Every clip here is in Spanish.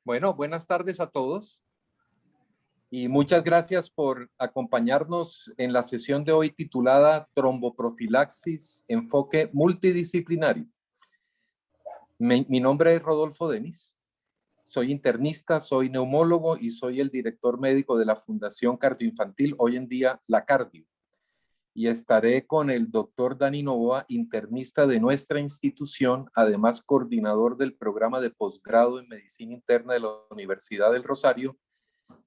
Bueno, buenas tardes a todos y muchas gracias por acompañarnos en la sesión de hoy titulada Tromboprofilaxis, enfoque multidisciplinario. Mi nombre es Rodolfo Denis, soy internista, soy neumólogo y soy el director médico de la Fundación Cardioinfantil, hoy en día la Cardio. Y estaré con el doctor Dani Novoa, internista de nuestra institución, además coordinador del programa de posgrado en Medicina Interna de la Universidad del Rosario,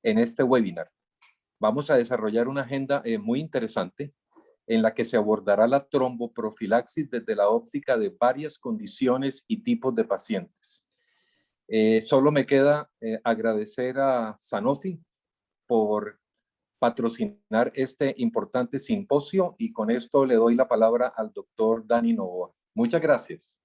en este webinar. Vamos a desarrollar una agenda muy interesante en la que se abordará la tromboprofilaxis desde la óptica de varias condiciones y tipos de pacientes. Solo me queda agradecer a Sanofi por patrocinar este importante simposio y con esto le doy la palabra al doctor Dani Novoa. Muchas gracias.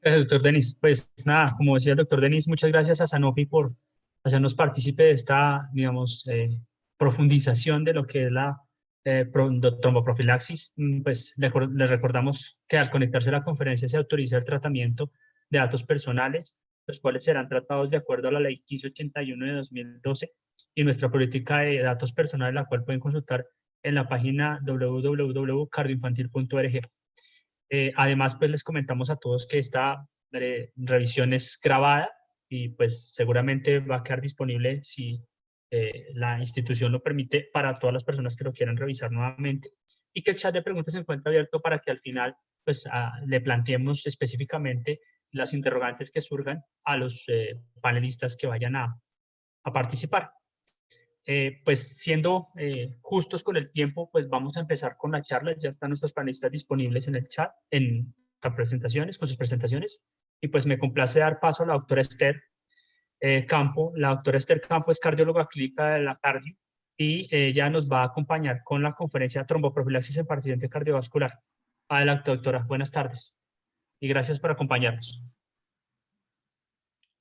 Gracias, doctor Denis. Pues nada, como decía el doctor Denis, muchas gracias a Sanofi por hacernos partícipe de esta, digamos, profundización de lo que es la tromboprofilaxis. Pues les recordamos que al conectarse a la conferencia se autoriza el tratamiento de datos personales, los cuales serán tratados de acuerdo a la ley 1581 de 2012 y nuestra política de datos personales, la cual pueden consultar en la página www.cardioinfantil.org. Además, pues les comentamos a todos que esta revisión es grabada y pues seguramente va a quedar disponible si la institución lo permite para todas las personas que lo quieran revisar nuevamente y que el chat de preguntas se encuentra abierto para que al final pues le planteemos específicamente las interrogantes que surjan a los panelistas que vayan a participar. Pues siendo justos con el tiempo, pues vamos a empezar con la charla. Ya están nuestros panelistas disponibles en el chat, en las presentaciones, con sus presentaciones. Y pues me complace dar paso a la doctora Esther Campo. La doctora Esther Campo es cardióloga clínica de la Cardio y ella nos va a acompañar con la conferencia Tromboprofilaxis en paciente cardiovascular. Adelante, doctora. Buenas tardes y gracias por acompañarnos.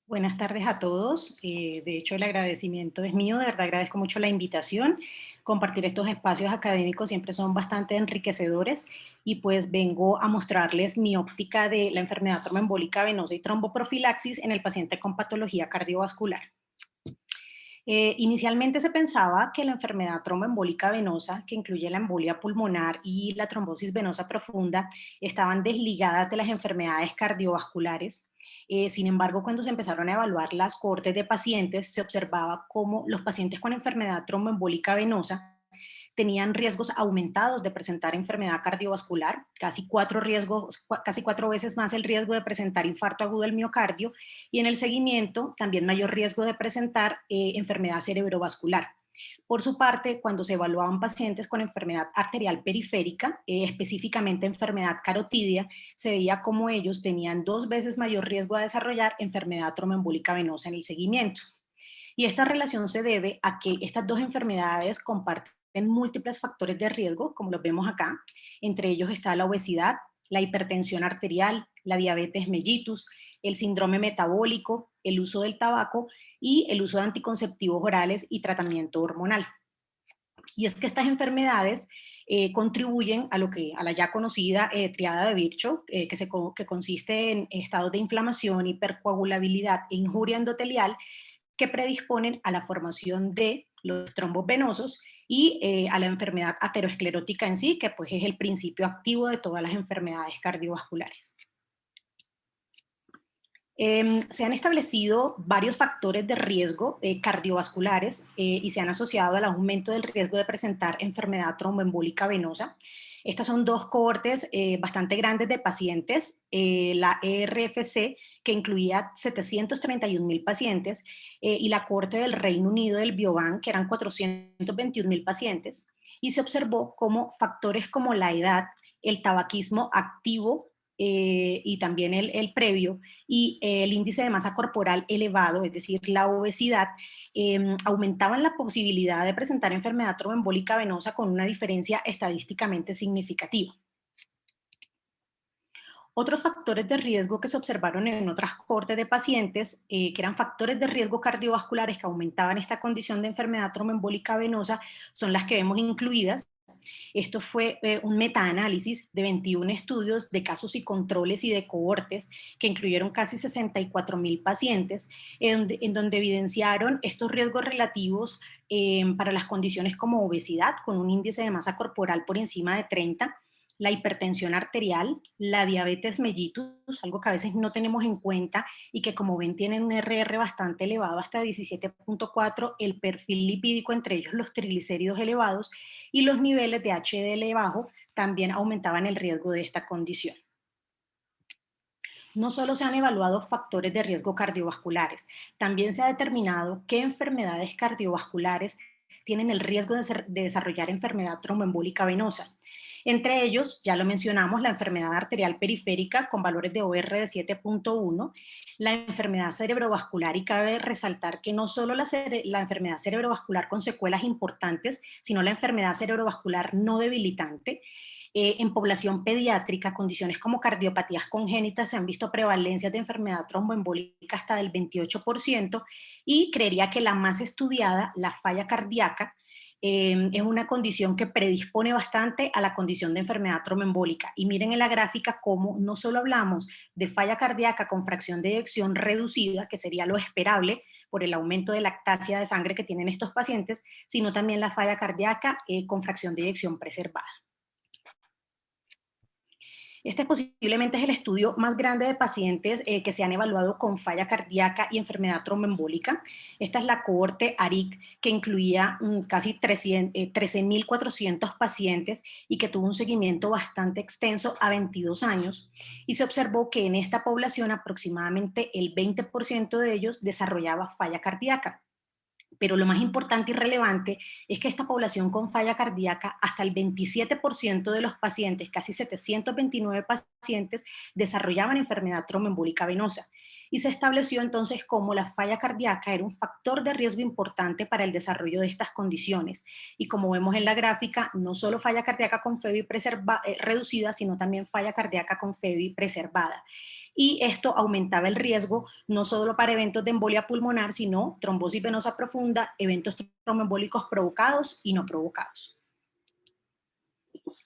Buenas tardes a todos. De hecho, el agradecimiento es mío. De verdad, agradezco mucho la invitación. Compartir estos espacios académicos siempre son bastante enriquecedores y pues vengo a mostrarles mi óptica de la enfermedad tromboembólica venosa y tromboprofilaxis en el paciente con patología cardiovascular. Inicialmente se pensaba que la enfermedad tromboembólica venosa, que incluye la embolia pulmonar y la trombosis venosa profunda, estaban desligadas de las enfermedades cardiovasculares. Sin embargo, cuando se empezaron a evaluar las cohortes de pacientes, se observaba cómo los pacientes con enfermedad tromboembólica venosa tenían riesgos aumentados de presentar enfermedad cardiovascular, casi cuatro veces más el riesgo de presentar infarto agudo del miocardio, y en el seguimiento también mayor riesgo de presentar enfermedad cerebrovascular. Por su parte, cuando se evaluaban pacientes con enfermedad arterial periférica, específicamente enfermedad carotidia, se veía como ellos tenían 2 veces mayor riesgo de desarrollar enfermedad tromboembólica venosa en el seguimiento. Y esta relación se debe a que estas dos enfermedades comparten múltiples factores de riesgo, como los vemos acá. Entre ellos está la obesidad, la hipertensión arterial, la diabetes mellitus, el síndrome metabólico, el uso del tabaco y el uso de anticonceptivos orales y tratamiento hormonal. Y es que estas enfermedades contribuyen a la ya conocida triada de Virchow, que consiste en estados de inflamación, hipercoagulabilidad e injuria endotelial, que predisponen a la formación de los trombos venosos y a la enfermedad aterosclerótica en sí, que pues es el principio activo de todas las enfermedades cardiovasculares. Se han establecido varios factores de riesgo cardiovasculares y se han asociado al aumento del riesgo de presentar enfermedad tromboembólica venosa. Estas son dos cohortes bastante grandes de pacientes, la ERFC, que incluía 731.000 pacientes, y la cohorte del Reino Unido del Biobank, que eran 421.000 pacientes, y se observó cómo factores como la edad, el tabaquismo activo, y también el previo, y el índice de masa corporal elevado, es decir, la obesidad, aumentaban la posibilidad de presentar enfermedad tromboembólica venosa con una diferencia estadísticamente significativa. Otros factores de riesgo que se observaron en otras cohortes de pacientes, que eran factores de riesgo cardiovasculares que aumentaban esta condición de enfermedad tromboembólica venosa, son las que vemos incluidas. Esto fue un metaanálisis de 21 estudios de casos y controles y de cohortes que incluyeron casi 64.000 pacientes, en donde evidenciaron estos riesgos relativos para las condiciones como obesidad, con un índice de masa corporal por encima de 30, la hipertensión arterial, la diabetes mellitus, algo que a veces no tenemos en cuenta y que, como ven, tienen un RR bastante elevado, hasta 17.4, el perfil lipídico, entre ellos los triglicéridos elevados, y los niveles de HDL bajo también aumentaban el riesgo de esta condición. No solo se han evaluado factores de riesgo cardiovasculares, también se ha determinado qué enfermedades cardiovasculares tienen el riesgo de desarrollar enfermedad tromboembólica venosa. Entre ellos, ya lo mencionamos, la enfermedad arterial periférica con valores de OR de 7.1, la enfermedad cerebrovascular, y cabe resaltar que no solo la enfermedad cerebrovascular con secuelas importantes, sino la enfermedad cerebrovascular no debilitante. En población pediátrica, condiciones como cardiopatías congénitas, se han visto prevalencias de enfermedad tromboembólica hasta del 28%, y creería que la más estudiada, la falla cardíaca, es una condición que predispone bastante a la condición de enfermedad tromboembólica. Y miren en la gráfica cómo no solo hablamos de falla cardíaca con fracción de eyección reducida, que sería lo esperable por el aumento de lactacia de sangre que tienen estos pacientes, sino también la falla cardíaca con fracción de eyección preservada. Este posiblemente es el estudio más grande de pacientes que se han evaluado con falla cardíaca y enfermedad tromboembólica. Esta es la cohorte ARIC, que incluía casi 13.400 pacientes y que tuvo un seguimiento bastante extenso a 22 años. Y se observó que en esta población aproximadamente el 20% de ellos desarrollaba falla cardíaca. Pero lo más importante y relevante es que esta población con falla cardíaca, hasta el 27% de los pacientes, casi 729 pacientes, desarrollaban enfermedad tromboembólica venosa. Y se estableció entonces como la falla cardíaca era un factor de riesgo importante para el desarrollo de estas condiciones. Y como vemos en la gráfica, no solo falla cardíaca con FEBI reducida, sino también falla cardíaca con FEBI preservada. Y esto aumentaba el riesgo no solo para eventos de embolia pulmonar, sino trombosis venosa profunda, eventos tromboembólicos provocados y no provocados.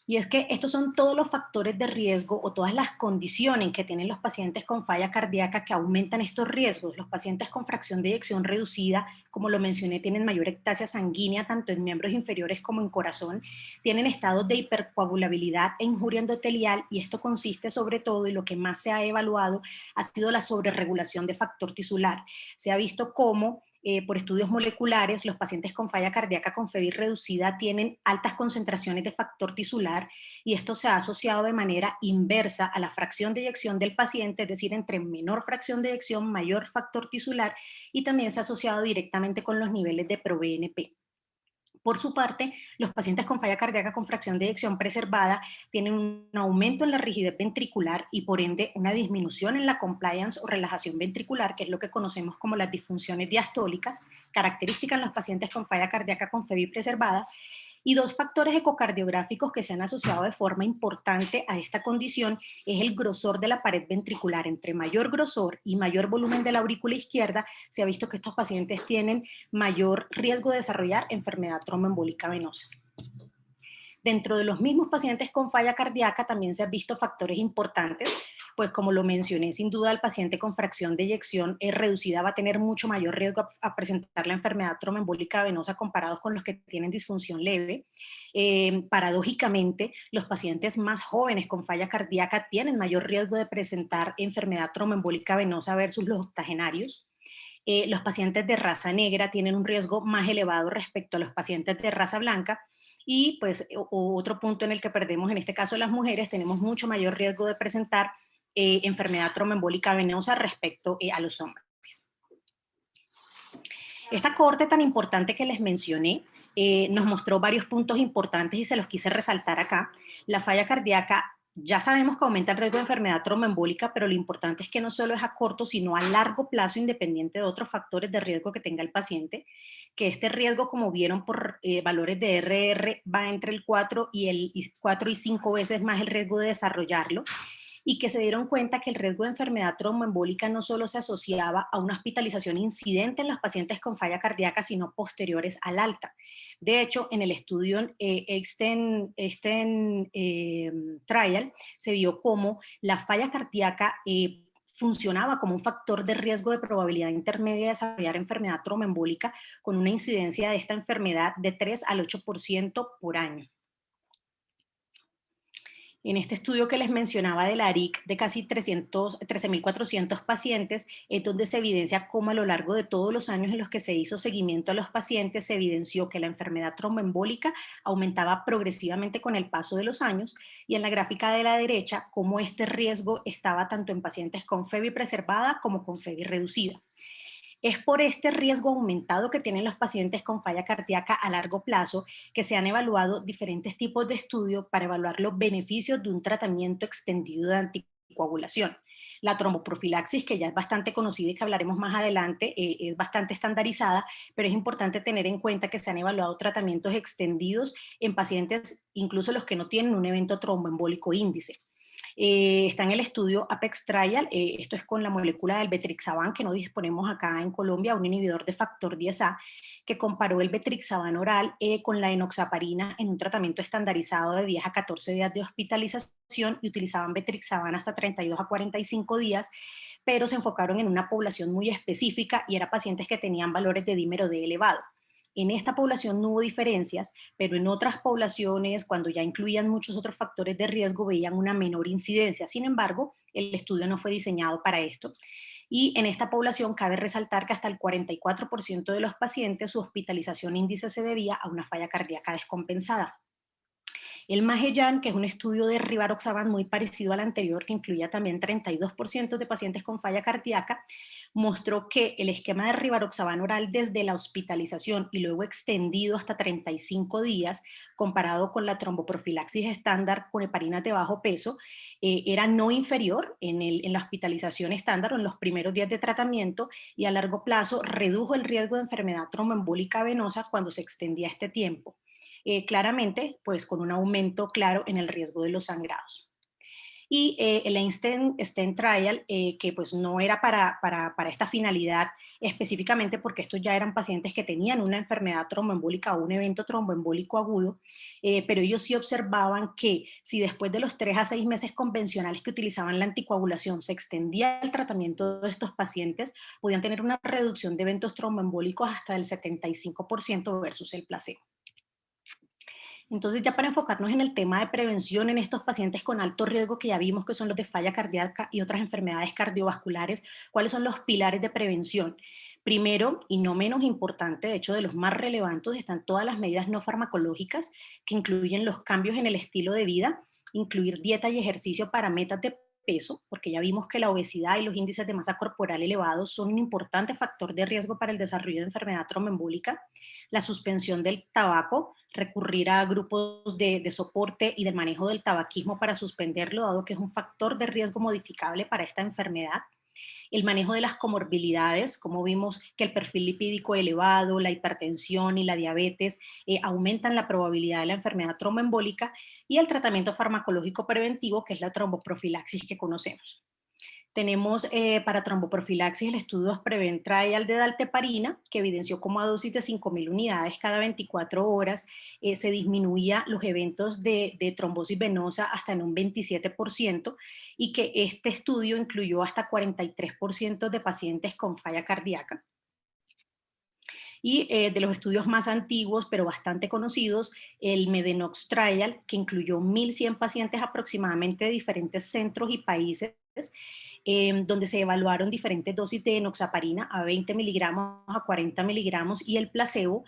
Y es que estos son todos los factores de riesgo o todas las condiciones que tienen los pacientes con falla cardíaca que aumentan estos riesgos. Los pacientes con fracción de eyección reducida, como lo mencioné, tienen mayor ectasia sanguínea tanto en miembros inferiores como en corazón, tienen estados de hipercoagulabilidad e injuria endotelial, y esto consiste sobre todo, y lo que más se ha evaluado ha sido la sobreregulación de factor tisular. Se ha visto cómo por estudios moleculares, los pacientes con falla cardíaca con FEBI reducida tienen altas concentraciones de factor tisular, y esto se ha asociado de manera inversa a la fracción de eyección del paciente, es decir, entre menor fracción de eyección, mayor factor tisular, y también se ha asociado directamente con los niveles de ProBNP. Por su parte, los pacientes con falla cardíaca con fracción de eyección preservada tienen un aumento en la rigidez ventricular y por ende una disminución en la compliance o relajación ventricular, que es lo que conocemos como las disfunciones diastólicas, características en los pacientes con falla cardíaca con FEBI preservada. Y dos factores ecocardiográficos que se han asociado de forma importante a esta condición es el grosor de la pared ventricular. Entre mayor grosor y mayor volumen de la aurícula izquierda, se ha visto que estos pacientes tienen mayor riesgo de desarrollar enfermedad tromboembólica venosa. Dentro de los mismos pacientes con falla cardíaca también se han visto factores importantes, pues como lo mencioné, sin duda el paciente con fracción de eyección reducida va a tener mucho mayor riesgo a presentar la enfermedad tromboembólica venosa comparados con los que tienen disfunción leve. Paradójicamente, los pacientes más jóvenes con falla cardíaca tienen mayor riesgo de presentar enfermedad tromboembólica venosa versus los octogenarios. Los pacientes de raza negra tienen un riesgo más elevado respecto a los pacientes de raza blanca. Y pues otro punto en el que perdemos, en este caso las mujeres, tenemos mucho mayor riesgo de presentar enfermedad tromboembólica venosa respecto a los hombres. Esta cohorte tan importante que les mencioné nos mostró varios puntos importantes y se los quise resaltar acá. La falla cardíaca, ya sabemos que aumenta el riesgo de enfermedad tromboembólica, pero lo importante es que no solo es a corto, sino a largo plazo, independiente de otros factores de riesgo que tenga el paciente, que este riesgo, como vieron por valores de RR, va entre el 4 y 5 veces más el riesgo de desarrollarlo. y que se dieron cuenta que el riesgo de enfermedad tromboembólica no solo se asociaba a una hospitalización incidente en los pacientes con falla cardíaca, sino posteriores al alta. De hecho, en el estudio Extend Trial se vio cómo la falla cardíaca funcionaba como un factor de riesgo de probabilidad intermedia de desarrollar enfermedad tromboembólica, con una incidencia de esta enfermedad de 3 al 8% por año. En este estudio que les mencionaba de la ARIC de casi 13.400 pacientes, es donde se evidencia cómo a lo largo de todos los años en los que se hizo seguimiento a los pacientes, se evidenció que la enfermedad tromboembólica aumentaba progresivamente con el paso de los años, y en la gráfica de la derecha, cómo este riesgo estaba tanto en pacientes con FEBI preservada como con FEBI reducida. Es por este riesgo aumentado que tienen los pacientes con falla cardíaca a largo plazo que se han evaluado diferentes tipos de estudios para evaluar los beneficios de un tratamiento extendido de anticoagulación. La tromboprofilaxis, que ya es bastante conocida y que hablaremos más adelante, es bastante estandarizada, pero es importante tener en cuenta que se han evaluado tratamientos extendidos en pacientes, incluso los que no tienen un evento tromboembólico índice. Está en el estudio Apex Trial, esto es con la molécula del betrixaban, que no disponemos acá en Colombia, un inhibidor de factor 10A, que comparó el betrixaban oral con la enoxaparina en un tratamiento estandarizado de 10 a 14 días de hospitalización, y utilizaban betrixaban hasta 32 a 45 días, pero se enfocaron en una población muy específica y eran pacientes que tenían valores de dímero D elevado. En esta población no hubo diferencias, pero en otras poblaciones, cuando ya incluían muchos otros factores de riesgo, veían una menor incidencia. Sin embargo, el estudio no fue diseñado para esto. Y en esta población cabe resaltar que hasta el 44% de los pacientes su hospitalización índice se debía a una falla cardíaca descompensada. El Magellan, que es un estudio de rivaroxaban muy parecido al anterior, que incluía también 32% de pacientes con falla cardíaca, mostró que el esquema de rivaroxaban oral desde la hospitalización y luego extendido hasta 35 días, comparado con la tromboprofilaxis estándar con heparinas de bajo peso, era no inferior en la hospitalización estándar o en los primeros días de tratamiento, y a largo plazo redujo el riesgo de enfermedad tromboembólica venosa cuando se extendía este tiempo. Claramente, pues con un aumento claro en el riesgo de los sangrados. Y el Stent Trial, que pues no era para esta finalidad específicamente, porque estos ya eran pacientes que tenían una enfermedad tromboembólica o un evento tromboembólico agudo, pero ellos sí observaban que si después de los 3 a 6 meses convencionales que utilizaban la anticoagulación se extendía el tratamiento de estos pacientes, podían tener una reducción de eventos tromboembólicos hasta del 75% versus el placebo. Entonces, ya para enfocarnos en el tema de prevención en estos pacientes con alto riesgo que ya vimos que son los de falla cardíaca y otras enfermedades cardiovasculares, ¿cuáles son los pilares de prevención? Primero, y no menos importante, de hecho de los más relevantes, están todas las medidas no farmacológicas que incluyen los cambios en el estilo de vida, incluir dieta y ejercicio para metas de peso, porque ya vimos que la obesidad y los índices de masa corporal elevados son un importante factor de riesgo para el desarrollo de enfermedad tromboembólica, la suspensión del tabaco, recurrir a grupos de soporte y del manejo del tabaquismo para suspenderlo, dado que es un factor de riesgo modificable para esta enfermedad, el manejo de las comorbilidades, como vimos que el perfil lipídico elevado, la hipertensión y la diabetes aumentan la probabilidad de la enfermedad tromboembólica, y el tratamiento farmacológico preventivo, que es la tromboprofilaxis que conocemos. Tenemos para tromboprofilaxis el estudio Prevent Trial de dalteparina, que evidenció cómo a dosis de 5.000 unidades cada 24 horas se disminuía los eventos de trombosis venosa hasta en un 27%, y que este estudio incluyó hasta 43% de pacientes con falla cardíaca. Y de los estudios más antiguos, pero bastante conocidos, el Medenox Trial, que incluyó 1.100 pacientes aproximadamente de diferentes centros y países, donde se evaluaron diferentes dosis de enoxaparina a 20 miligramos, a 40 miligramos, y el placebo,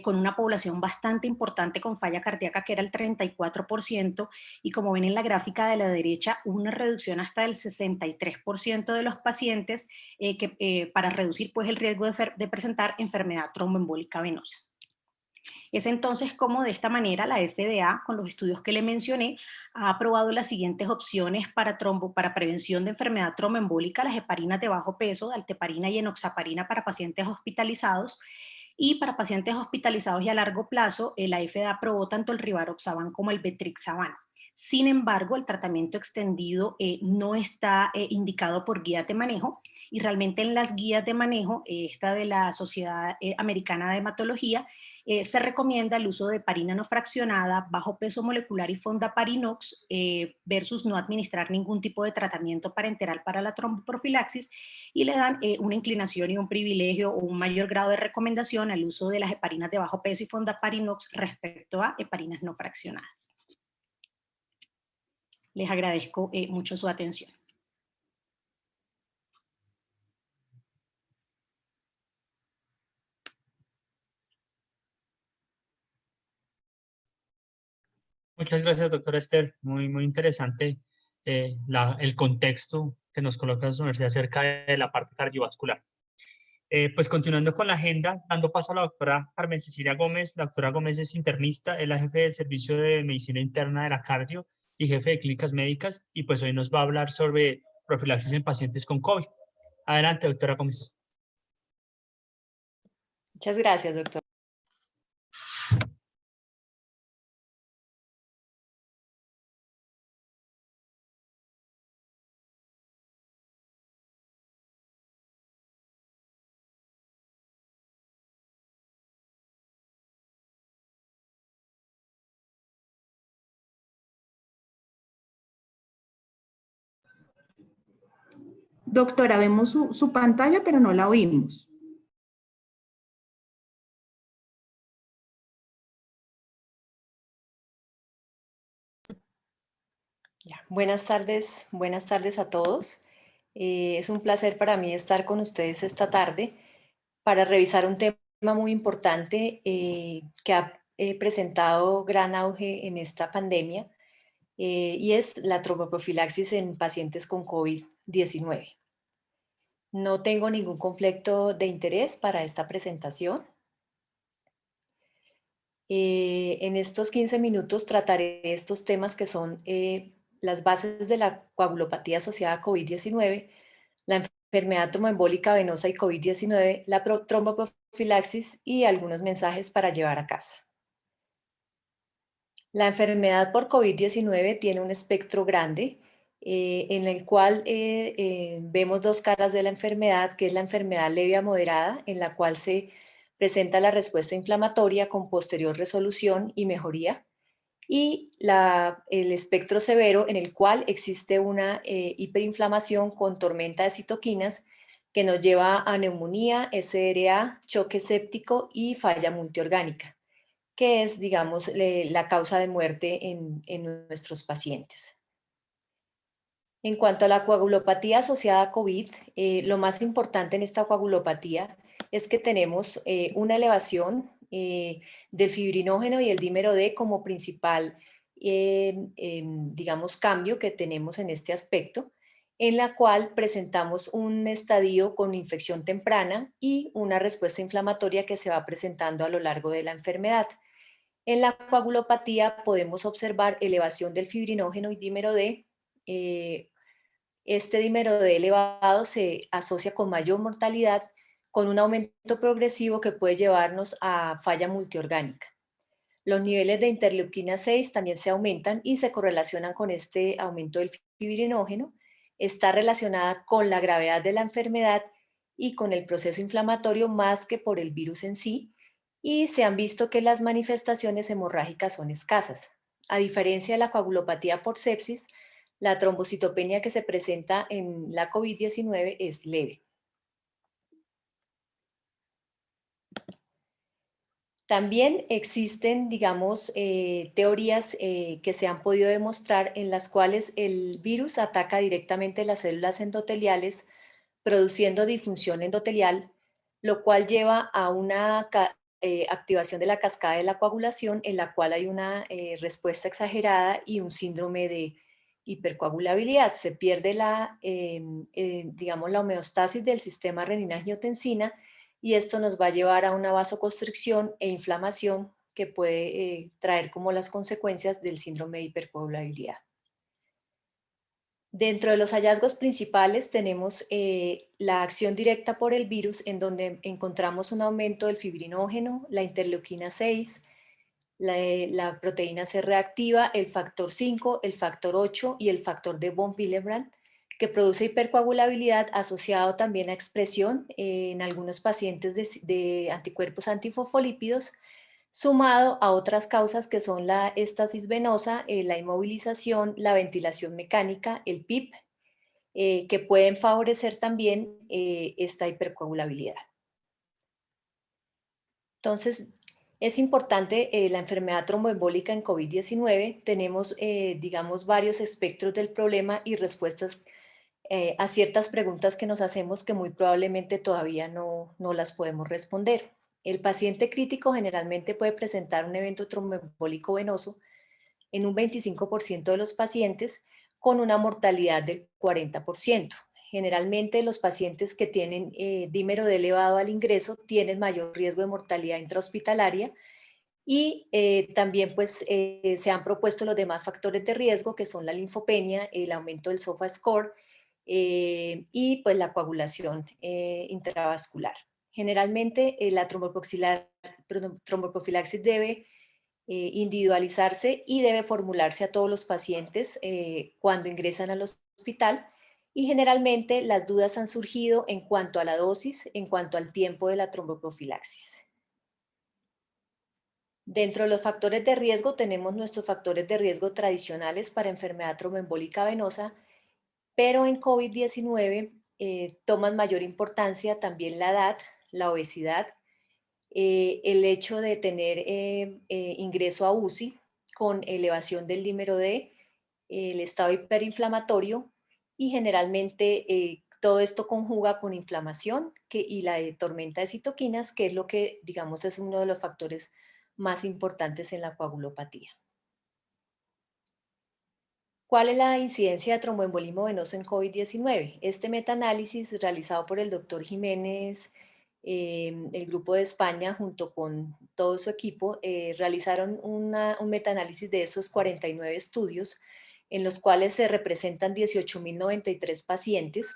con una población bastante importante con falla cardíaca, que era el 34%, y como ven en la gráfica de la derecha, una reducción hasta del 63% de los pacientes para reducir pues, el riesgo de presentar enfermedad tromboembólica venosa. Es entonces como de esta manera la FDA, con los estudios que le mencioné, ha aprobado las siguientes opciones para prevención de enfermedad tromboembólica: las heparinas de bajo peso, dalteparina y enoxaparina para pacientes hospitalizados, y para pacientes hospitalizados y a largo plazo, la FDA aprobó tanto el rivaroxaban como el betrixaban. Sin embargo, el tratamiento extendido no está indicado por guías de manejo, y realmente en las guías de manejo, esta de la Sociedad Americana de Hematología, se recomienda el uso de heparina no fraccionada, bajo peso molecular y fondaparinox versus no administrar ningún tipo de tratamiento parenteral para la tromboprofilaxis, y le dan una inclinación y un privilegio o un mayor grado de recomendación al uso de las heparinas de bajo peso y fondaparinox respecto a heparinas no fraccionadas. Les agradezco mucho su atención. Muchas gracias, doctora Esther. Muy interesante el contexto que nos coloca su universidad acerca de la parte cardiovascular. Pues continuando con la agenda, dando paso a la doctora Carmen Cecilia Gómez. La doctora Gómez es internista, es la jefe del Servicio de Medicina Interna de la Cardio y jefe de clínicas médicas, y pues hoy nos va a hablar sobre profilaxis en pacientes con COVID. Adelante, doctora Gómez. Muchas gracias, doctor. Doctora, vemos su pantalla, pero no la oímos. Buenas tardes a todos. Es un placer para mí estar con ustedes esta tarde para revisar un tema muy importante que ha presentado gran auge en esta pandemia, y es la tromboprofilaxis en pacientes con COVID-19. No tengo ningún conflicto de interés para esta presentación. En estos 15 minutos trataré estos temas que son las bases de la coagulopatía asociada a COVID-19, la enfermedad tromboembólica venosa y COVID-19, la tromboprofilaxis y algunos mensajes para llevar a casa. La enfermedad por COVID-19 tiene un espectro grande en el cual vemos dos caras de la enfermedad, que es la enfermedad leve a moderada, en la cual se presenta la respuesta inflamatoria con posterior resolución y mejoría, y el espectro severo, en el cual existe una hiperinflamación con tormenta de citoquinas que nos lleva a neumonía, SRA, choque séptico y falla multiorgánica, que es, digamos, la causa de muerte en nuestros pacientes. En cuanto a la coagulopatía asociada a COVID, lo más importante en esta coagulopatía es que tenemos una elevación del fibrinógeno y el dímero D como principal, digamos, cambio que tenemos en este aspecto, en la cual presentamos un estadio con infección temprana y una respuesta inflamatoria que se va presentando a lo largo de la enfermedad. En la coagulopatía podemos observar elevación del fibrinógeno y dímero D. Este dímero D elevado se asocia con mayor mortalidad, con un aumento progresivo que puede llevarnos a falla multiorgánica. Los niveles de interleuquina 6 también se aumentan y se correlacionan con este aumento del fibrinógeno. Está relacionada con la gravedad de la enfermedad y con el proceso inflamatorio más que por el virus en sí, y se han visto que las manifestaciones hemorrágicas son escasas. A diferencia de la coagulopatía por sepsis, la trombocitopenia que se presenta en la COVID-19 es leve. También existen, digamos, teorías que se han podido demostrar en las cuales el virus ataca directamente las células endoteliales, produciendo disfunción endotelial, lo cual lleva a una activación de la cascada de la coagulación, en la cual hay una respuesta exagerada y un síndrome de hipercoagulabilidad. Se pierde digamos, la homeostasis del sistema renina-angiotensina, y esto nos va a llevar a una vasoconstricción e inflamación que puede traer como las consecuencias del síndrome de hipercoagulabilidad. Dentro de los hallazgos principales tenemos la acción directa por el virus, en donde encontramos un aumento del fibrinógeno, la interleuquina 6, la proteína C reactiva, el factor 5, el factor 8 y el factor de von Willebrand, que produce hipercoagulabilidad asociado también a expresión en algunos pacientes de anticuerpos antifosfolípidos, sumado a otras causas que son la éstasis venosa, la inmovilización, la ventilación mecánica, el PIP, que pueden favorecer también esta hipercoagulabilidad. Entonces, es importante la enfermedad tromboembólica en COVID-19. Tenemos, digamos, varios espectros del problema y respuestas a ciertas preguntas que nos hacemos que muy probablemente todavía no las podemos responder. El paciente crítico generalmente puede presentar un evento tromboembólico venoso en un 25% de los pacientes con una mortalidad del 40%. Generalmente los pacientes que tienen dímero D elevado al ingreso tienen mayor riesgo de mortalidad intrahospitalaria y también pues se han propuesto los demás factores de riesgo que son la linfopenia, el aumento del SOFA score y pues la coagulación intravascular. Generalmente la tromboprofilaxis debe individualizarse y debe formularse a todos los pacientes cuando ingresan al hospital y generalmente las dudas han surgido en cuanto a la dosis, en cuanto al tiempo de la tromboprofilaxis. Dentro de los factores de riesgo tenemos nuestros factores de riesgo tradicionales para enfermedad tromboembólica venosa, pero en COVID-19 toman mayor importancia también la edad, la obesidad, el hecho de tener ingreso a UCI con elevación del dímero D, el estado hiperinflamatorio y generalmente todo esto conjuga con inflamación y la tormenta de citoquinas, que es lo que digamos es uno de los factores más importantes en la coagulopatía. ¿Cuál es la incidencia de tromboembolismo venoso en COVID-19? Este metaanálisis realizado por el doctor Jiménez, el grupo de España, junto con todo su equipo, realizaron un metaanálisis de esos 49 estudios, en los cuales se representan 18.093 pacientes,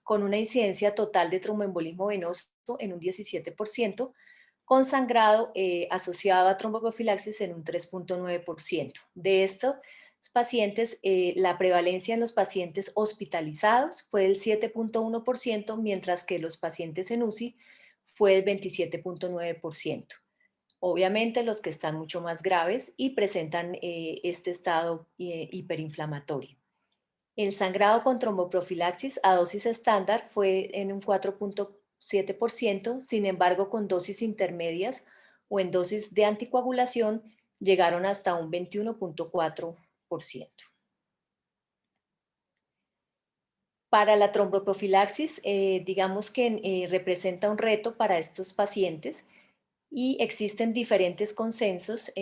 con una incidencia total de tromboembolismo venoso en un 17%, con sangrado asociado a tromboprofilaxis en un 3.9%. De esto, pacientes, la prevalencia en los pacientes hospitalizados fue del 7.1%, mientras que los pacientes en UCI fue del 27.9%. Obviamente los que están mucho más graves y presentan este estado hiperinflamatorio. El sangrado con tromboprofilaxis a dosis estándar fue en un 4.7%, sin embargo con dosis intermedias o en dosis de anticoagulación llegaron hasta un 21.4%. Para la tromboprofilaxis, digamos que representa un reto para estos pacientes y existen diferentes consensos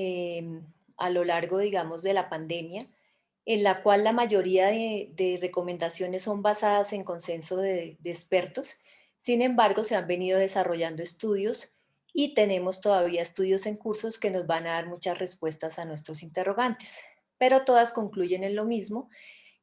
a lo largo, digamos, de la pandemia, en la cual la mayoría de recomendaciones son basadas en consenso de expertos. Sin embargo, se han venido desarrollando estudios y tenemos todavía estudios en cursos que nos van a dar muchas respuestas a nuestros interrogantes, pero todas concluyen en lo mismo,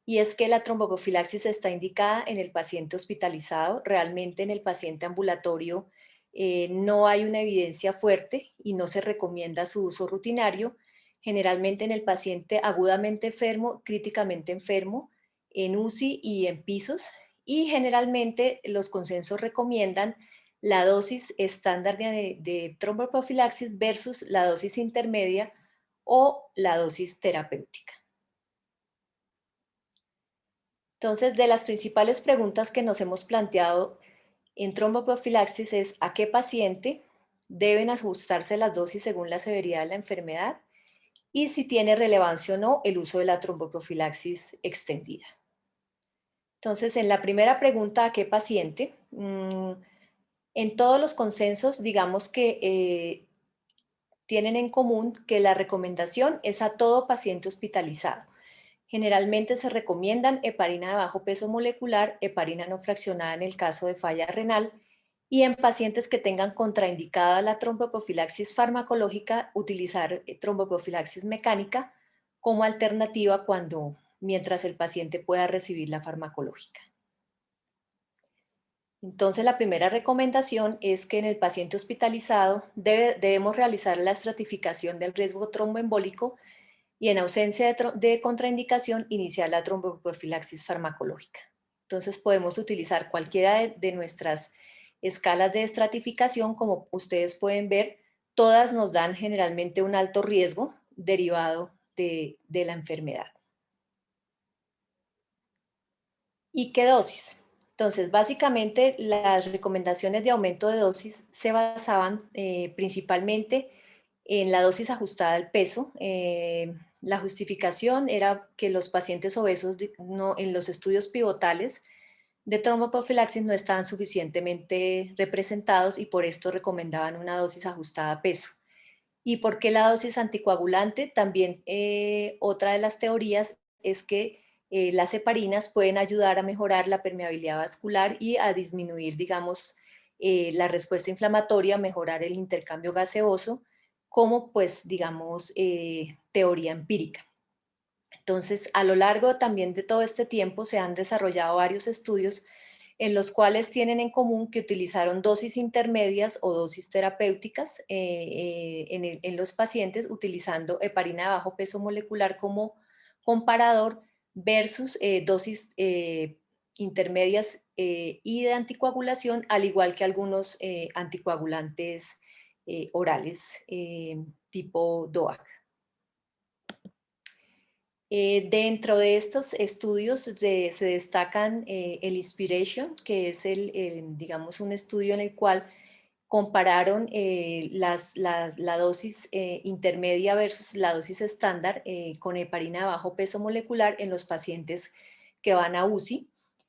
y es que la tromboprofilaxis está indicada en el paciente hospitalizado. Realmente en el paciente ambulatorio no hay una evidencia fuerte y no se recomienda su uso rutinario. Generalmente en el paciente agudamente enfermo, críticamente enfermo, en UCI y en pisos, y generalmente los consensos recomiendan la dosis estándar de tromboprofilaxis versus la dosis intermedia o la dosis terapéutica. Entonces, de las principales preguntas que nos hemos planteado en tromboprofilaxis es ¿a qué paciente deben ajustarse las dosis según la severidad de la enfermedad? Y si tiene relevancia o no el uso de la tromboprofilaxis extendida. Entonces, en la primera pregunta, ¿a qué paciente? En todos los consensos, digamos que tienen en común que la recomendación es a todo paciente hospitalizado. Generalmente se recomiendan heparina de bajo peso molecular, heparina no fraccionada en el caso de falla renal, y en pacientes que tengan contraindicada la tromboprofilaxis farmacológica, utilizar tromboprofilaxis mecánica como alternativa mientras el paciente pueda recibir la farmacológica. Entonces, la primera recomendación es que en el paciente hospitalizado debemos realizar la estratificación del riesgo tromboembólico y en ausencia de contraindicación iniciar la tromboprofilaxis farmacológica. Entonces, podemos utilizar cualquiera de nuestras escalas de estratificación. Como ustedes pueden ver, todas nos dan generalmente un alto riesgo derivado de la enfermedad. ¿Y qué dosis? Entonces, básicamente las recomendaciones de aumento de dosis se basaban principalmente en la dosis ajustada al peso. La justificación era que los pacientes obesos en los estudios pivotales de tromboprofilaxis no estaban suficientemente representados y por esto recomendaban una dosis ajustada a peso. ¿Y por qué la dosis anticoagulante? También otra de las teorías es que las heparinas pueden ayudar a mejorar la permeabilidad vascular y a disminuir, digamos, la respuesta inflamatoria, mejorar el intercambio gaseoso, como pues, digamos, teoría empírica. Entonces, a lo largo también de todo este tiempo se han desarrollado varios estudios en los cuales tienen en común que utilizaron dosis intermedias o dosis terapéuticas en los pacientes utilizando heparina de bajo peso molecular como comparador versus dosis intermedias y de anticoagulación, al igual que algunos anticoagulantes orales tipo DOAC. Dentro de estos estudios se destacan el Inspiration, que es digamos, un estudio en el cual compararon la dosis intermedia versus la dosis estándar con heparina de bajo peso molecular en los pacientes que van a UCI.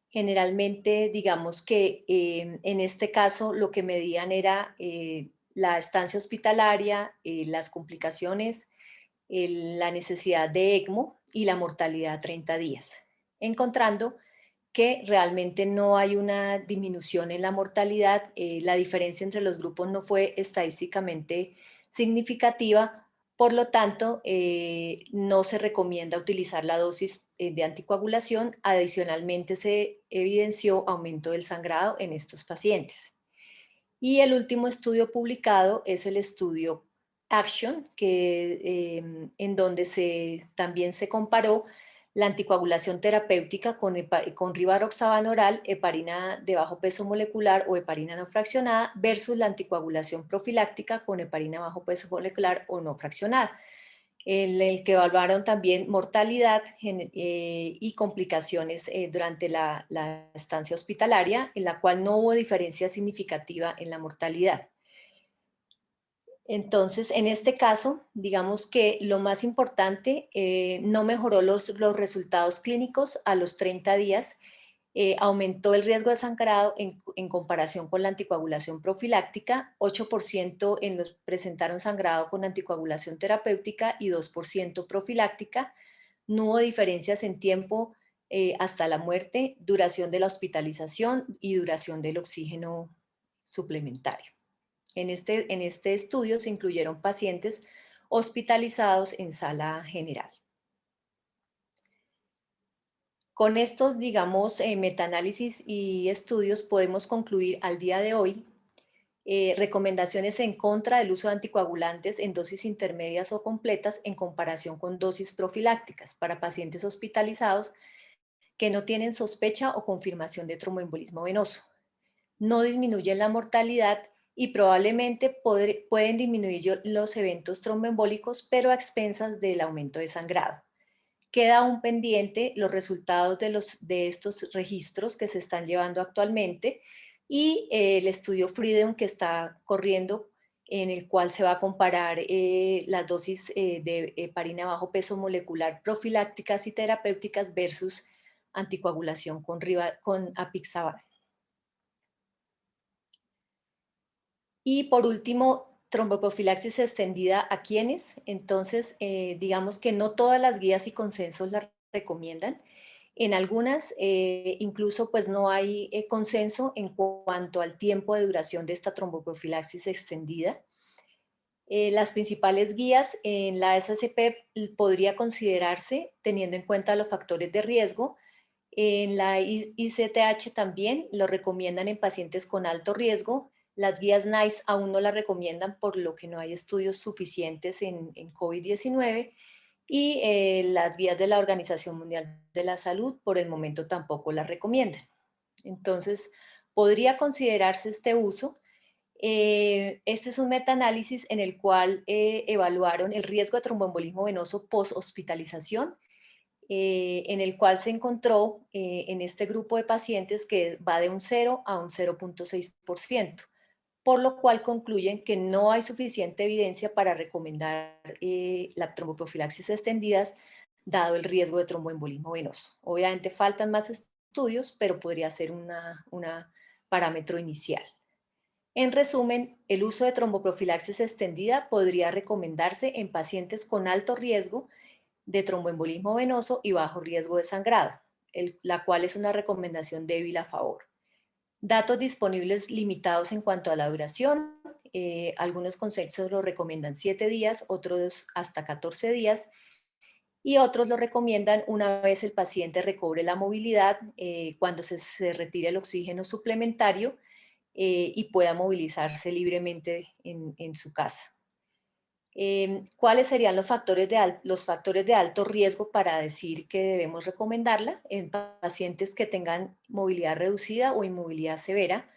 Generalmente, digamos que en este caso lo que medían era la estancia hospitalaria, las complicaciones, la necesidad de ECMO y la mortalidad a 30 días, encontrando que realmente no hay una disminución en la mortalidad. La diferencia entre los grupos no fue estadísticamente significativa, por lo tanto, no se recomienda utilizar la dosis de anticoagulación. Adicionalmente, se evidenció aumento del sangrado en estos pacientes. Y el último estudio publicado es el estudio Action, en donde también se comparó la anticoagulación terapéutica con rivaroxaban oral, heparina de bajo peso molecular o heparina no fraccionada versus la anticoagulación profiláctica con heparina bajo peso molecular o no fraccionada, en el que evaluaron también mortalidad y complicaciones durante la estancia hospitalaria, en la cual no hubo diferencia significativa en la mortalidad. Entonces, en este caso, digamos que lo más importante, no mejoró los resultados clínicos a los 30 días, aumentó el riesgo de sangrado en comparación con la anticoagulación profiláctica. 8% presentaron sangrado con anticoagulación terapéutica y 2% profiláctica. No hubo diferencias en tiempo hasta la muerte, duración de la hospitalización y duración del oxígeno suplementario. En este estudio se incluyeron pacientes hospitalizados en sala general. Con estos, digamos, metaanálisis y estudios podemos concluir al día de hoy recomendaciones en contra del uso de anticoagulantes en dosis intermedias o completas en comparación con dosis profilácticas para pacientes hospitalizados que no tienen sospecha o confirmación de tromboembolismo venoso. No disminuyen la mortalidad y probablemente pueden disminuir los eventos tromboembólicos, pero a expensas del aumento de sangrado. Queda aún pendiente los resultados de estos registros que se están llevando actualmente y el estudio Freedom que está corriendo, en el cual se va a comparar las dosis de heparina bajo peso molecular profilácticas y terapéuticas versus anticoagulación con apixaban. Y por último, tromboprofilaxis extendida a quienes. Entonces, digamos que no todas las guías y consensos la recomiendan. En algunas, incluso pues no hay consenso en cuanto al tiempo de duración de esta tromboprofilaxis extendida. Las principales guías en la SCP podría considerarse teniendo en cuenta los factores de riesgo, En la ICTH también lo recomiendan en pacientes con alto riesgo. Las guías NICE aún no la recomiendan por lo que no hay estudios suficientes en COVID-19 y las guías de la Organización Mundial de la Salud por el momento tampoco la recomiendan. Entonces, podría considerarse este uso. Este es un metaanálisis en el cual evaluaron el riesgo de tromboembolismo venoso post-hospitalización, en el cual se encontró en este grupo de pacientes que va de un 0 a un 0.6%, por lo cual concluyen que no hay suficiente evidencia para recomendar la tromboprofilaxis extendidas, dado el riesgo de tromboembolismo venoso. Obviamente faltan más estudios, pero podría ser un parámetro inicial. En resumen, el uso de tromboprofilaxis extendida podría recomendarse en pacientes con alto riesgo de tromboembolismo venoso y bajo riesgo de sangrado, la cual es una recomendación débil a favor. Datos disponibles limitados en cuanto a la duración. Algunos conceptos lo recomiendan 7 días, otros hasta 14 días, y otros lo recomiendan una vez el paciente recobre la movilidad, cuando se retire el oxígeno suplementario y pueda movilizarse libremente en su casa. ¿Cuáles serían los factores de alto riesgo para decir que debemos recomendarla? En pacientes que tengan movilidad reducida o inmovilidad severa,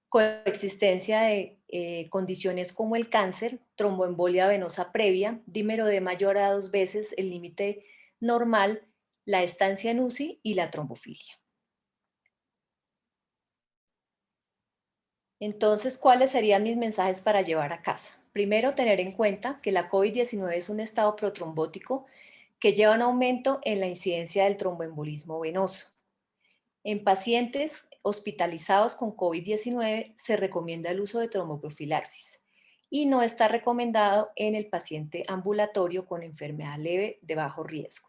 coexistencia de condiciones como el cáncer, tromboembolia venosa previa, dímero D mayor a 2 veces el límite normal, la estancia en UCI y la trombofilia. Entonces, ¿cuáles serían mis mensajes para llevar a casa? Primero, tener en cuenta que la COVID-19 es un estado protrombótico que lleva a un aumento en la incidencia del tromboembolismo venoso. En pacientes hospitalizados con COVID-19 se recomienda el uso de tromboprofilaxis y no está recomendado en el paciente ambulatorio con enfermedad leve de bajo riesgo.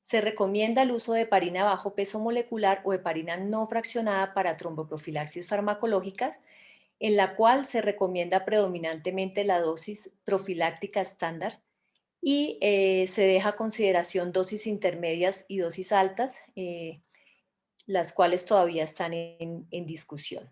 Se recomienda el uso de heparina bajo peso molecular o heparina no fraccionada para tromboprofilaxis farmacológicas, en la cual se recomienda predominantemente la dosis profiláctica estándar y se deja a consideración dosis intermedias y dosis altas, las cuales todavía están en discusión.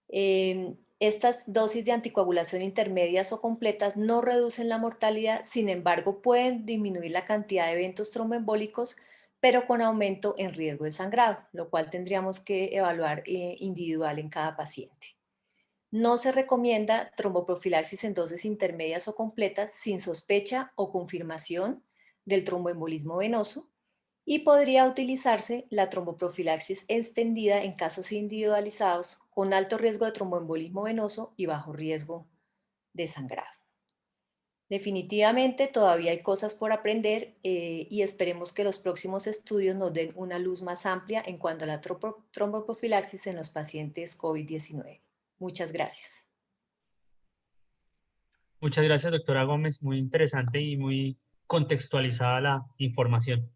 Estas dosis de anticoagulación intermedias o completas no reducen la mortalidad, sin embargo pueden disminuir la cantidad de eventos tromboembólicos, pero con aumento en riesgo de sangrado, lo cual tendríamos que evaluar individual en cada paciente. No se recomienda tromboprofilaxis en dosis intermedias o completas sin sospecha o confirmación del tromboembolismo venoso, y podría utilizarse la tromboprofilaxis extendida en casos individualizados con alto riesgo de tromboembolismo venoso y bajo riesgo de sangrado. Definitivamente todavía hay cosas por aprender y esperemos que los próximos estudios nos den una luz más amplia en cuanto a la tromboprofilaxis en los pacientes COVID-19. Muchas gracias. Muchas gracias, doctora Gómez. Muy interesante y muy contextualizada la información.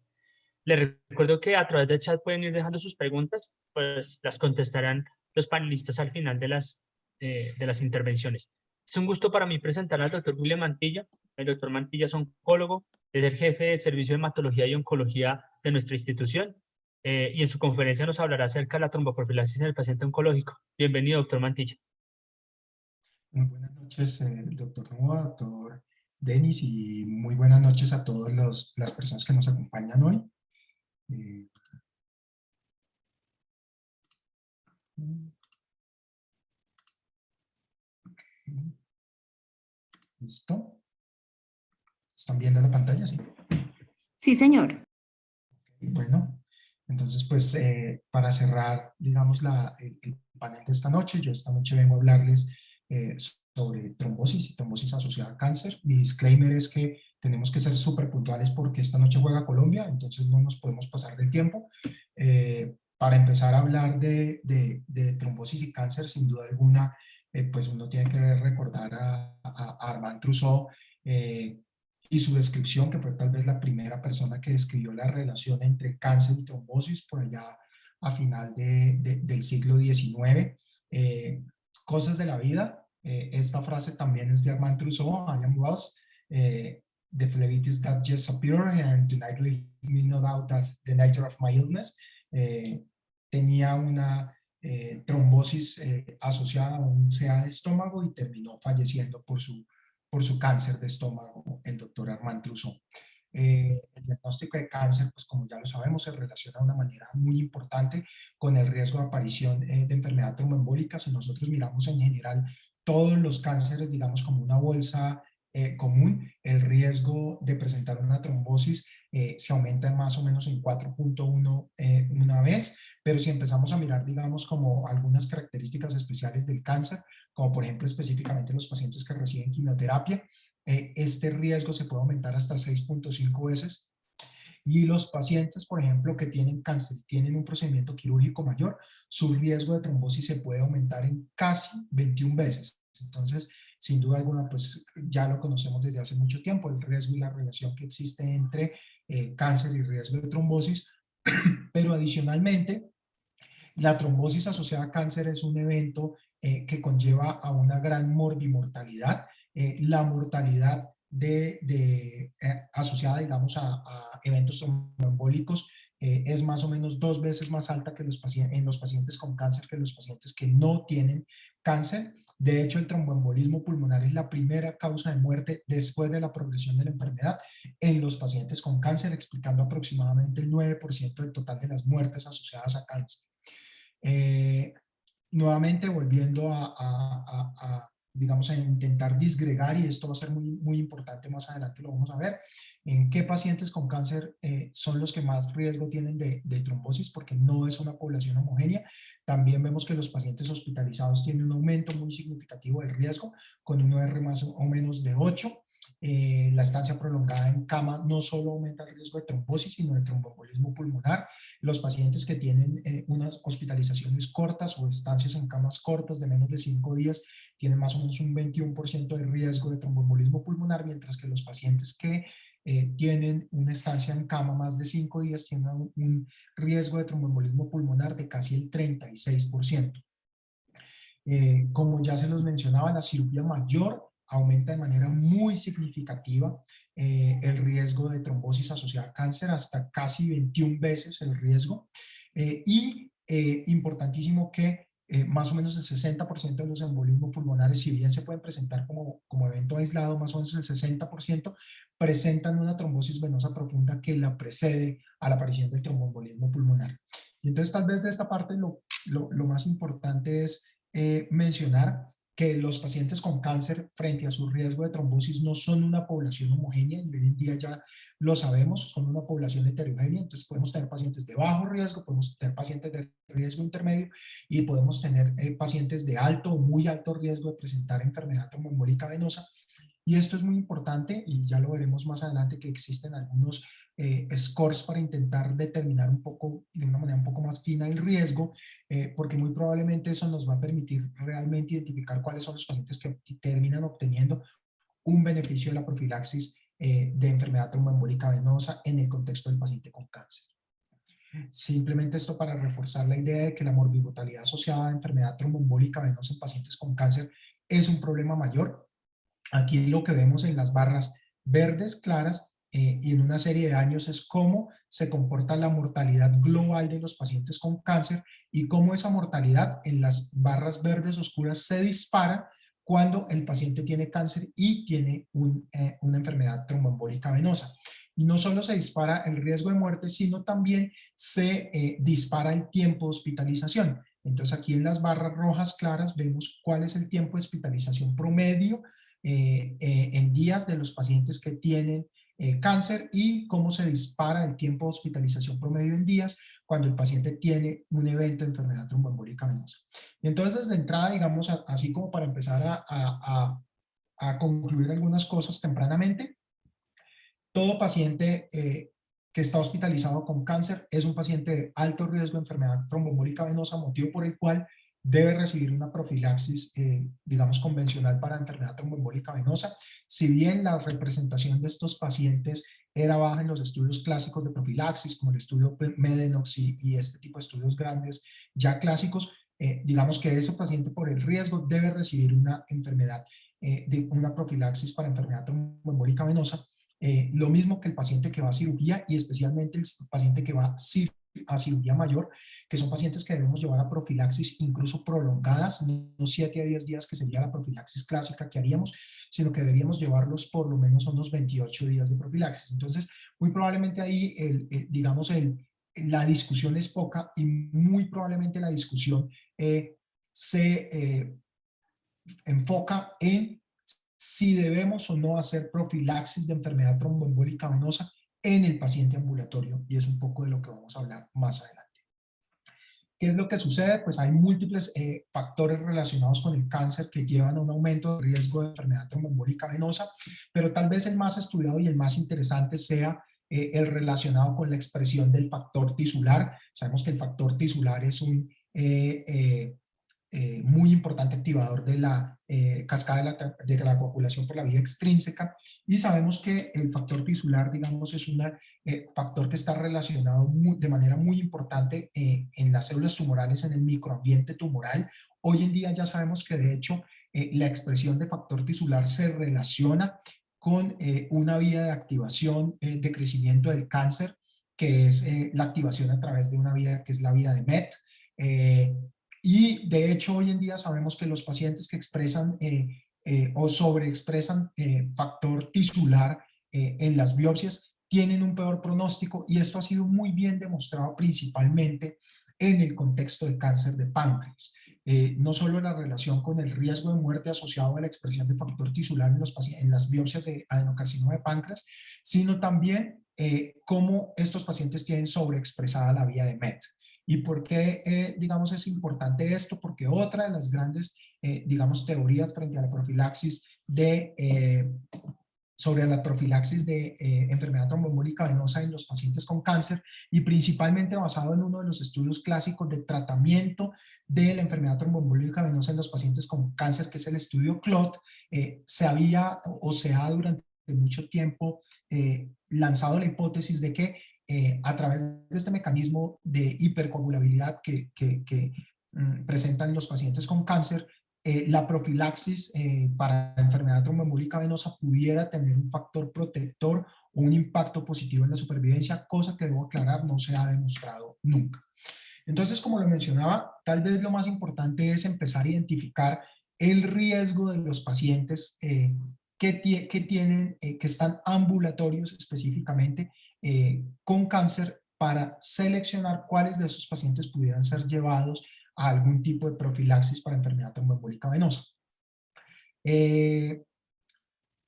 Les recuerdo que a través del chat pueden ir dejando sus preguntas, pues las contestarán los panelistas al final de las intervenciones. Es un gusto para mí presentar al doctor William Mantilla. El doctor Mantilla es oncólogo, es el jefe del Servicio de Hematología y Oncología de nuestra institución y en su conferencia nos hablará acerca de la tromboprofilaxis en el paciente oncológico. Bienvenido, doctor Mantilla. Muy buenas noches, doctor Novoa, doctor Denis, y muy buenas noches a todas las personas que nos acompañan hoy. ¿Listo? ¿Están viendo la pantalla? Sí. Sí, señor. Bueno, entonces pues para cerrar, digamos, el panel de esta noche, yo esta noche vengo a hablarles sobre trombosis y trombosis asociada a cáncer. Mi disclaimer es que tenemos que ser súper puntuales porque esta noche juega Colombia, entonces no nos podemos pasar del tiempo. Para empezar a hablar de trombosis y cáncer, sin duda alguna, pues uno tiene que recordar a Armand Trousseau y su descripción, que fue tal vez la primera persona que describió la relación entre cáncer y trombosis por allá a final del siglo XIX. Cosas de la vida. Esta frase también es de Armand Trousseau, I am lost. the phlebitis that just appeared, and tonight leave me no doubt that's the nature of my illness. Tenía una trombosis asociada a un CA de estómago y terminó falleciendo por su cáncer de estómago, el doctor Armand Trousseau. El diagnóstico de cáncer, pues como ya lo sabemos, se relaciona de una manera muy importante con el riesgo de aparición de enfermedad tromboembólica. Si nosotros miramos en general todos los cánceres, digamos como una bolsa común, el riesgo de presentar una trombosis se aumenta más o menos en 4.1 una vez, pero si empezamos a mirar, digamos, como algunas características especiales del cáncer, como por ejemplo específicamente los pacientes que reciben quimioterapia, este riesgo se puede aumentar hasta 6.5 veces. Y los pacientes, por ejemplo, que tienen cáncer, tienen un procedimiento quirúrgico mayor, su riesgo de trombosis se puede aumentar en casi 21 veces. Entonces, sin duda alguna, pues ya lo conocemos desde hace mucho tiempo, el riesgo y la relación que existe entre cáncer y riesgo de trombosis, pero adicionalmente, la trombosis asociada a cáncer es un evento que conlleva a una gran morbimortalidad. La mortalidad asociada, digamos, a eventos tromboembólicos es más o menos 2 veces más alta que en los pacientes con cáncer que en los pacientes que no tienen cáncer. De hecho, el tromboembolismo pulmonar es la primera causa de muerte después de la progresión de la enfermedad en los pacientes con cáncer, explicando aproximadamente el 9% del total de las muertes asociadas a cáncer. Nuevamente, volviendo digamos, a intentar disgregar, y esto va a ser muy, muy importante más adelante, lo vamos a ver, en qué pacientes con cáncer son los que más riesgo tienen de trombosis, porque no es una población homogénea. También vemos que los pacientes hospitalizados tienen un aumento muy significativo del riesgo, con un OR más o menos de 8. La estancia prolongada en cama no solo aumenta el riesgo de trombosis, sino de tromboembolismo pulmonar. Los pacientes que tienen unas hospitalizaciones cortas o estancias en camas cortas de menos de 5 días tienen más o menos un 21% de riesgo de tromboembolismo pulmonar, mientras que los pacientes que tienen una estancia en cama más de 5 días tienen un riesgo de tromboembolismo pulmonar de casi el 36%. Como ya se los mencionaba, la cirugía mayor aumenta de manera muy significativa el riesgo de trombosis asociada a cáncer, hasta casi 21 veces el riesgo. Importantísimo que más o menos el 60% de los embolismos pulmonares, si bien se pueden presentar como evento aislado, más o menos el 60% presentan una trombosis venosa profunda que la precede a la aparición del tromboembolismo pulmonar. Y entonces, tal vez de esta parte lo más importante es mencionar que los pacientes con cáncer frente a su riesgo de trombosis no son una población homogénea, y hoy en día ya lo sabemos, son una población heterogénea. Entonces podemos tener pacientes de bajo riesgo, podemos tener pacientes de riesgo intermedio y podemos tener pacientes de alto o muy alto riesgo de presentar enfermedad tromboembólica venosa. Y esto es muy importante, y ya lo veremos más adelante, que existen algunos scores para intentar determinar un poco, de una manera un poco más fina, el riesgo, porque muy probablemente eso nos va a permitir realmente identificar cuáles son los pacientes que terminan obteniendo un beneficio de la profilaxis de enfermedad tromboembólica venosa en el contexto del paciente con cáncer. Simplemente esto para reforzar la idea de que la morbilidad asociada a enfermedad tromboembólica venosa en pacientes con cáncer es un problema mayor. Aquí lo que vemos en las barras verdes claras y en una serie de años es cómo se comporta la mortalidad global de los pacientes con cáncer, y cómo esa mortalidad en las barras verdes oscuras se dispara cuando el paciente tiene cáncer y tiene una enfermedad tromboembólica venosa. Y no solo se dispara el riesgo de muerte, sino también se dispara el tiempo de hospitalización. Entonces aquí en las barras rojas claras vemos cuál es el tiempo de hospitalización promedio en días de los pacientes que tienen cáncer, y cómo se dispara el tiempo de hospitalización promedio en días cuando el paciente tiene un evento de enfermedad tromboembólica venosa. Y entonces, de entrada, digamos, así como para empezar a concluir algunas cosas tempranamente, todo paciente que está hospitalizado con cáncer es un paciente de alto riesgo de enfermedad tromboembólica venosa, motivo por el cual debe recibir una profilaxis, digamos, convencional para enfermedad tromboembólica venosa. Si bien la representación de estos pacientes era baja en los estudios clásicos de profilaxis, como el estudio Medenox y este tipo de estudios grandes ya clásicos, digamos que ese paciente, por el riesgo, debe recibir una enfermedad, de una profilaxis para enfermedad tromboembólica venosa. lo mismo que el paciente que va a cirugía y especialmente el paciente que va a cirugía mayor, que son pacientes que debemos llevar a profilaxis incluso prolongadas, no 7 a 10 días que sería la profilaxis clásica que haríamos, sino que deberíamos llevarlos por lo menos unos 28 días de profilaxis. Entonces, muy probablemente ahí, digamos, la discusión es poca y muy probablemente la discusión se enfoca en si debemos o no hacer profilaxis de enfermedad tromboembólica venosa en el paciente ambulatorio, y es un poco de lo que vamos a hablar más adelante. ¿Qué es lo que sucede? Pues hay múltiples factores relacionados con el cáncer que llevan a un aumento de riesgo de enfermedad tromboembólica venosa, pero tal vez el más estudiado y el más interesante sea el relacionado con la expresión del factor tisular. Sabemos que el factor tisular es un muy importante activador de la cascada de la coagulación por la vía extrínseca, y sabemos que el factor tisular, digamos, es un factor que está relacionado de manera muy importante en las células tumorales, en el microambiente tumoral. Hoy en día ya sabemos que de hecho la expresión de factor tisular se relaciona con una vía de activación de crecimiento del cáncer, que es la activación a través de una vía que es la vía de MET. Y de hecho hoy en día sabemos que los pacientes que expresan o sobreexpresan factor tisular en las biopsias tienen un peor pronóstico, y esto ha sido muy bien demostrado principalmente en el contexto de cáncer de páncreas. No solo la relación con el riesgo de muerte asociado a la expresión de factor tisular en las biopsias de adenocarcinoma de páncreas, sino también cómo estos pacientes tienen sobreexpresada la vía de MET. ¿Y por qué, digamos, es importante esto? Porque otra de las grandes, digamos, teorías frente a la profilaxis sobre la profilaxis de enfermedad tromboembólica venosa en los pacientes con cáncer, y principalmente basado en uno de los estudios clásicos de tratamiento de la enfermedad tromboembólica venosa en los pacientes con cáncer, que es el estudio CLOT, se había o se ha durante mucho tiempo lanzado la hipótesis de que a través de este mecanismo de hipercoagulabilidad que presentan los pacientes con cáncer, la profilaxis para enfermedad tromboembólica venosa pudiera tener un factor protector o un impacto positivo en la supervivencia, cosa que debo aclarar no se ha demostrado nunca. Entonces, como lo mencionaba, tal vez lo más importante es empezar a identificar el riesgo de los pacientes que están ambulatorios específicamente con cáncer, para seleccionar cuáles de esos pacientes pudieran ser llevados a algún tipo de profilaxis para enfermedad tromboembólica venosa.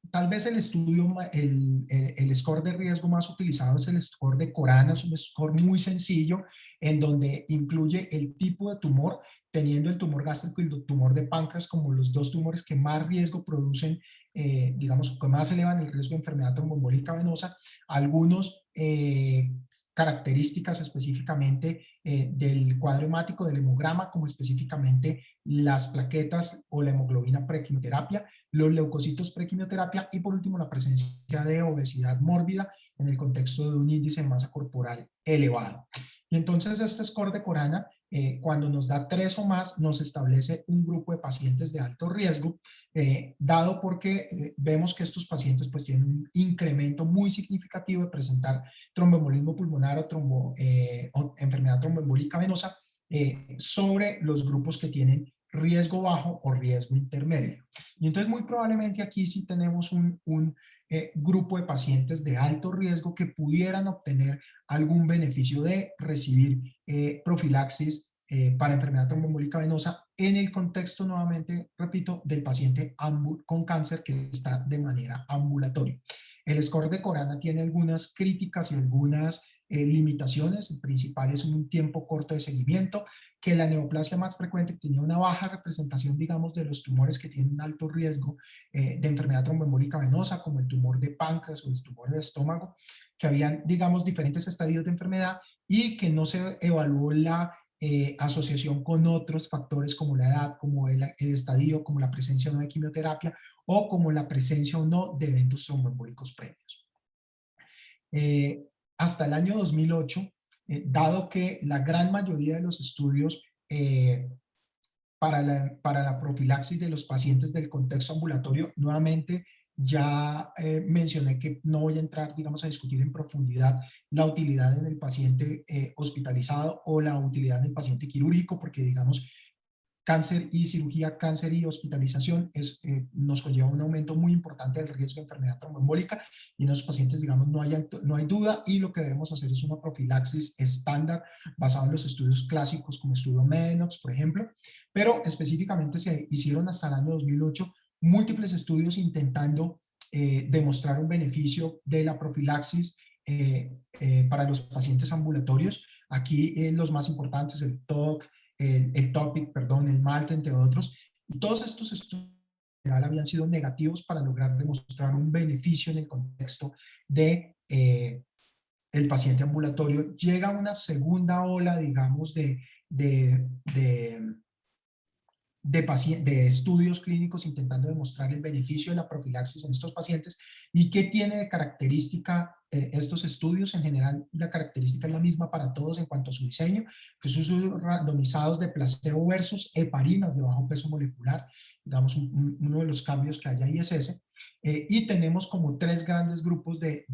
Tal vez el estudio, el score de riesgo más utilizado es el score de Corana. Es un score muy sencillo en donde incluye el tipo de tumor, teniendo el tumor gástrico y el tumor de páncreas como los dos tumores que más riesgo producen, digamos, que más elevan el riesgo de enfermedad tromboembólica venosa. Algunos características específicamente del cuadro hemático, del hemograma, como específicamente las plaquetas o la hemoglobina prequimioterapia, los leucocitos prequimioterapia, y por último la presencia de obesidad mórbida en el contexto de un índice de masa corporal elevado. Y entonces este score de Corana, cuando nos da 3 o más, nos establece un grupo de pacientes de alto riesgo, dado porque vemos que estos pacientes pues tienen un incremento muy significativo de presentar tromboembolismo pulmonar o enfermedad tromboembólica venosa sobre los grupos que tienen riesgo bajo o riesgo intermedio. Y entonces muy probablemente aquí sí tenemos un grupo de pacientes de alto riesgo que pudieran obtener algún beneficio de recibir profilaxis para enfermedad tromboembólica venosa en el contexto, nuevamente, repito, del paciente con cáncer que está de manera ambulatoria. El score de Corana tiene algunas críticas y algunas limitaciones. El principal es un tiempo corto de seguimiento, que la neoplasia más frecuente tenía una baja representación, digamos, de los tumores que tienen alto riesgo de enfermedad tromboembólica venosa, como el tumor de páncreas o el tumor de estómago, que habían, digamos, diferentes estadios de enfermedad, y que no se evaluó la asociación con otros factores como la edad, como el estadio, como la presencia o no de quimioterapia, o como la presencia o no de eventos tromboembólicos previos. Hasta el año 2008, dado que la gran mayoría de los estudios para la profilaxis de los pacientes del contexto ambulatorio nuevamente ya mencioné que no voy a entrar, digamos, a discutir en profundidad la utilidad en el paciente hospitalizado o la utilidad en el paciente quirúrgico, porque, digamos, cáncer y cirugía, cáncer y hospitalización nos conlleva un aumento muy importante del riesgo de enfermedad tromboembólica, y en esos pacientes, digamos, no hay duda, y lo que debemos hacer es una profilaxis estándar basado en los estudios clásicos como estudio MEDNOX, por ejemplo, pero específicamente se hicieron hasta el año 2008 múltiples estudios intentando demostrar un beneficio de la profilaxis para los pacientes ambulatorios. Aquí los más importantes, el TOPIC, perdón, el MALT, entre otros, y todos estos estudios en general habían sido negativos para lograr demostrar un beneficio en el contexto de el paciente ambulatorio. Llega una segunda ola, digamos, de estudios clínicos intentando demostrar el beneficio de la profilaxis en estos pacientes. ¿Y qué tiene de característica estos estudios? En general, la característica es la misma para todos en cuanto a su diseño, que son estudios randomizados de placebo versus heparinas de bajo peso molecular. Digamos, uno de los cambios que hay ahí es ese. Y tenemos como tres grandes grupos de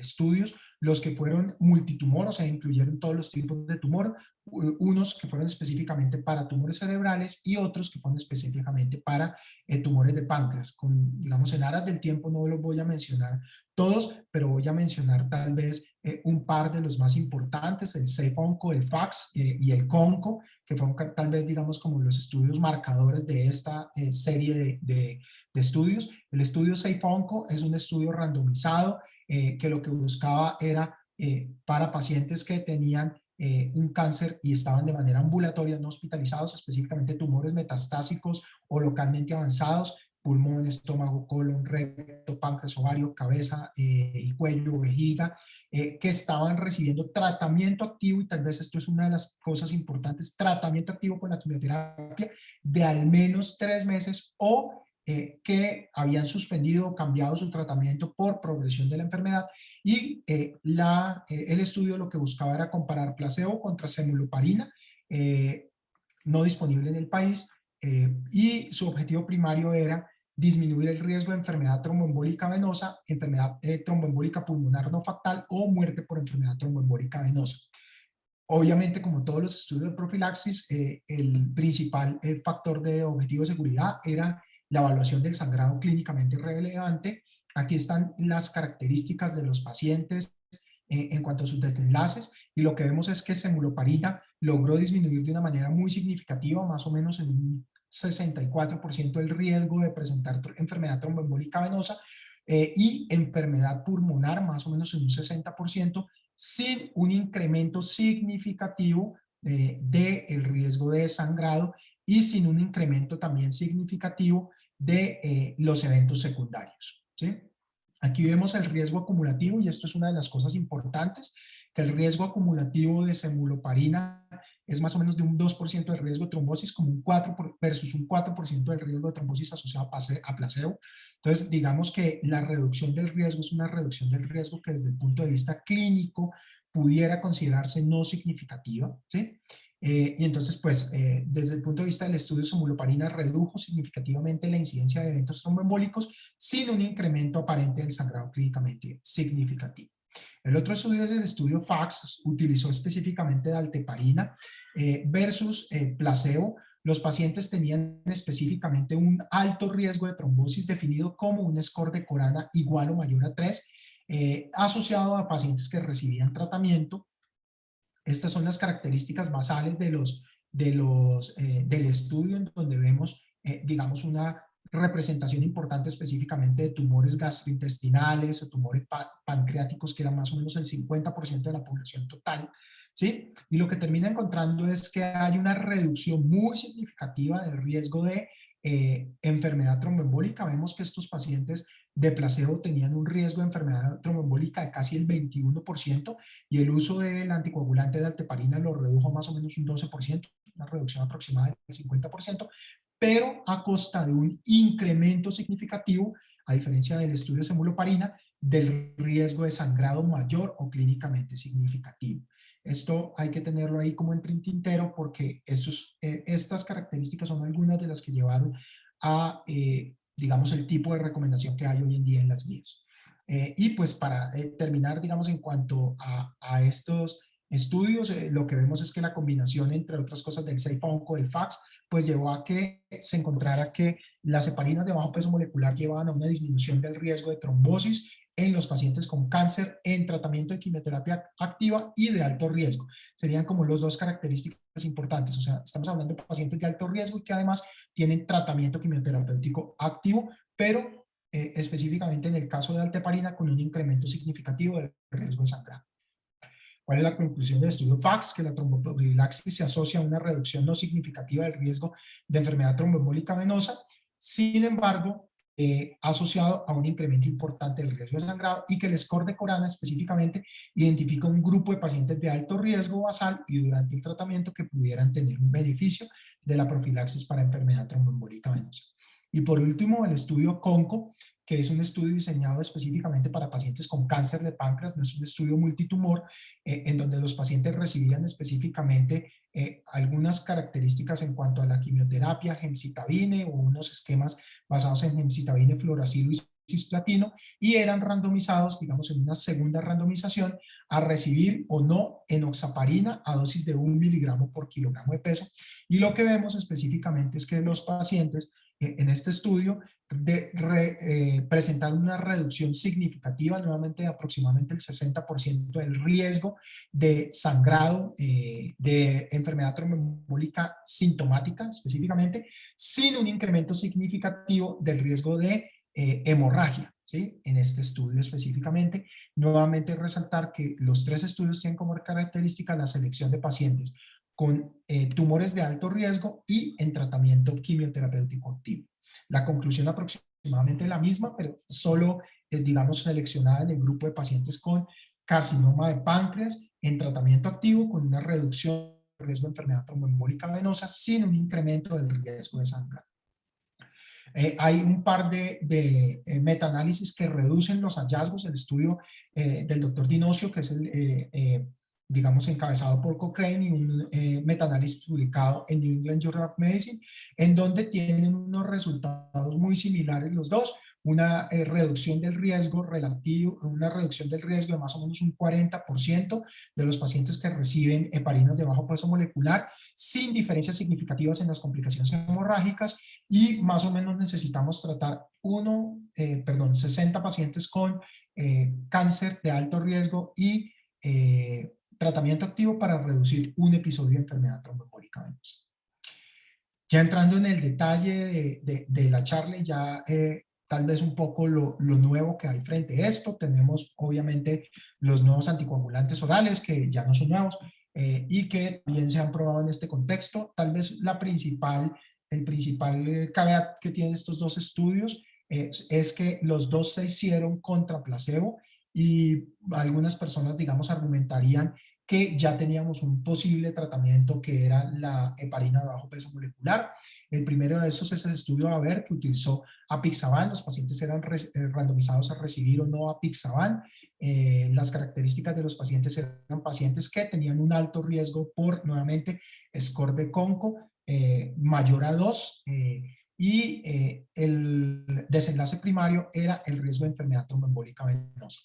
estudios: los que fueron multitumor, o sea, incluyeron todos los tipos de tumor, unos que fueron específicamente para tumores cerebrales y otros que fueron específicamente para tumores de páncreas. Digamos, en aras del tiempo no los voy a mencionar todos, pero voy a mencionar tal vez un par de los más importantes: el SAFE-ONCO, el FAX y el CONCO, que fueron tal vez, digamos, como los estudios marcadores de esta serie de estudios. El estudio SAFE-ONCO es un estudio randomizado que lo que buscaba era para pacientes que tenían un cáncer y estaban de manera ambulatoria, no hospitalizados, específicamente tumores metastásicos o localmente avanzados: pulmón, estómago, colon, recto, páncreas, ovario, cabeza y cuello, vejiga, que estaban recibiendo tratamiento activo, y tal vez esto es una de las cosas importantes: tratamiento activo con la quimioterapia de al menos 3 meses, o que habían suspendido o cambiado su tratamiento por progresión de la enfermedad. Y el estudio lo que buscaba era comparar placebo contra semuloparina, no disponible en el país, y su objetivo primario era disminuir el riesgo de enfermedad tromboembólica venosa, enfermedad tromboembólica pulmonar no fatal o muerte por enfermedad tromboembólica venosa. Obviamente, como todos los estudios de profilaxis, el principal factor de objetivo de seguridad era la evaluación del sangrado clínicamente relevante. Aquí están las características de los pacientes en cuanto a sus desenlaces, y lo que vemos es que semuloparina logró disminuir de una manera muy significativa, más o menos en un 64%, el riesgo de presentar enfermedad tromboembólica venosa y enfermedad pulmonar, más o menos en un 60%, sin un incremento significativo del riesgo de sangrado, y sin un incremento también significativo de los eventos secundarios, ¿sí? Aquí vemos el riesgo acumulativo, y esto es una de las cosas importantes, que el riesgo acumulativo de semuloparina es más o menos de un 2% de riesgo de trombosis, como versus un 4% del riesgo de trombosis asociado a placebo. Entonces, digamos que la reducción del riesgo es una reducción del riesgo que desde el punto de vista clínico pudiera considerarse no significativa, ¿sí? Y entonces, pues, desde el punto de vista del estudio, semuloparina redujo significativamente la incidencia de eventos tromboembólicos sin un incremento aparente del sangrado clínicamente significativo. El otro estudio es el estudio FAX, utilizó específicamente dalteparina versus placebo. Los pacientes tenían específicamente un alto riesgo de trombosis definido como un score de Corana igual o mayor a 3, asociado a pacientes que recibían tratamiento. Estas son las características basales del estudio, en donde vemos, digamos, una representación importante específicamente de tumores gastrointestinales o tumores pancreáticos, que eran más o menos el 50% de la población total, ¿sí? Y lo que termina encontrando es que hay una reducción muy significativa del riesgo de enfermedad tromboembólica. Vemos que estos pacientes de placebo tenían un riesgo de enfermedad tromboembólica de casi el 21%, y el uso del anticoagulante de dalteparina lo redujo más o menos un 12%, una reducción aproximada del 50%, pero a costa de un incremento significativo, a diferencia del estudio de semuloparina, del riesgo de sangrado mayor o clínicamente significativo. Esto hay que tenerlo ahí como entre el tintero, porque estas características son algunas de las que llevaron a digamos, el tipo de recomendación que hay hoy en día en las guías. Y pues para terminar, digamos, en cuanto a estos estudios, lo que vemos es que la combinación, entre otras cosas, del SAFE-ONCO, el FACS, pues llevó a que se encontrara que las heparinas de bajo peso molecular llevaban a una disminución del riesgo de trombosis en los pacientes con cáncer en tratamiento de quimioterapia activa y de alto riesgo. Serían como los dos características importantes. O sea, estamos hablando de pacientes de alto riesgo y que además tienen tratamiento quimioterapéutico activo, pero específicamente en el caso de alta heparina con un incremento significativo del riesgo de sangrado. ¿Cuál es la conclusión del estudio FACS? Que la tromboprofilaxis se asocia a una reducción no significativa del riesgo de enfermedad tromboembólica venosa, sin embargo, asociado a un incremento importante del riesgo de sangrado, y que el score de Corana específicamente identifica un grupo de pacientes de alto riesgo basal y durante el tratamiento que pudieran tener un beneficio de la profilaxis para enfermedad tromboembólica venosa. Y por último, el estudio CONCO, que es un estudio diseñado específicamente para pacientes con cáncer de páncreas, no es un estudio multitumor, en donde los pacientes recibían específicamente algunas características en cuanto a la quimioterapia, gemcitabine, o unos esquemas basados en gemcitabine, fluoracilo y cisplatino, y eran randomizados, digamos, en una segunda randomización, a recibir o no enoxaparina a dosis de 1 miligramo por kilogramo de peso. Y lo que vemos específicamente es que los pacientes en este estudio presentan una reducción significativa, nuevamente de aproximadamente el 60% del riesgo de sangrado, de enfermedad tromboembólica sintomática específicamente, sin un incremento significativo del riesgo de hemorragia, ¿sí? En este estudio específicamente, nuevamente resaltar que los 3 estudios tienen como característica la selección de pacientes con tumores de alto riesgo y en tratamiento quimioterapéutico activo. La conclusión aproximadamente la misma, pero solo, digamos, seleccionada en el grupo de pacientes con carcinoma de páncreas en tratamiento activo con una reducción del riesgo de enfermedad tromboembólica venosa sin un incremento del riesgo de sangrado. Hay un par de metaanálisis que reducen los hallazgos. El estudio del doctor Dinocio, que es el digamos, encabezado por Cochrane, y un metaanálisis publicado en New England Journal of Medicine, en donde tienen unos resultados muy similares los dos, una reducción del riesgo relativo, una reducción del riesgo de más o menos un 40% de los pacientes que reciben heparinas de bajo peso molecular, sin diferencias significativas en las complicaciones hemorrágicas, y más o menos necesitamos tratar 60 pacientes con cáncer de alto riesgo y tratamiento activo para reducir un episodio de enfermedad tromboembólica venosa. Ya entrando en el detalle de la charla, ya tal vez un poco lo nuevo que hay frente a esto, tenemos obviamente los nuevos anticoagulantes orales, que ya no son nuevos, y que bien se han probado en este contexto. Tal vez el principal caveat que tienen estos dos estudios es que los dos se hicieron contra placebo, y algunas personas, digamos, argumentarían que ya teníamos un posible tratamiento que era la heparina de bajo peso molecular. El primero de esos es el estudio AVER, que utilizó apixaban. Los pacientes eran randomizados a recibir o no apixaban. Las características de los pacientes eran pacientes que tenían un alto riesgo por, nuevamente, score de CONCO mayor a 2, y el desenlace primario era el riesgo de enfermedad tromboembólica venosa.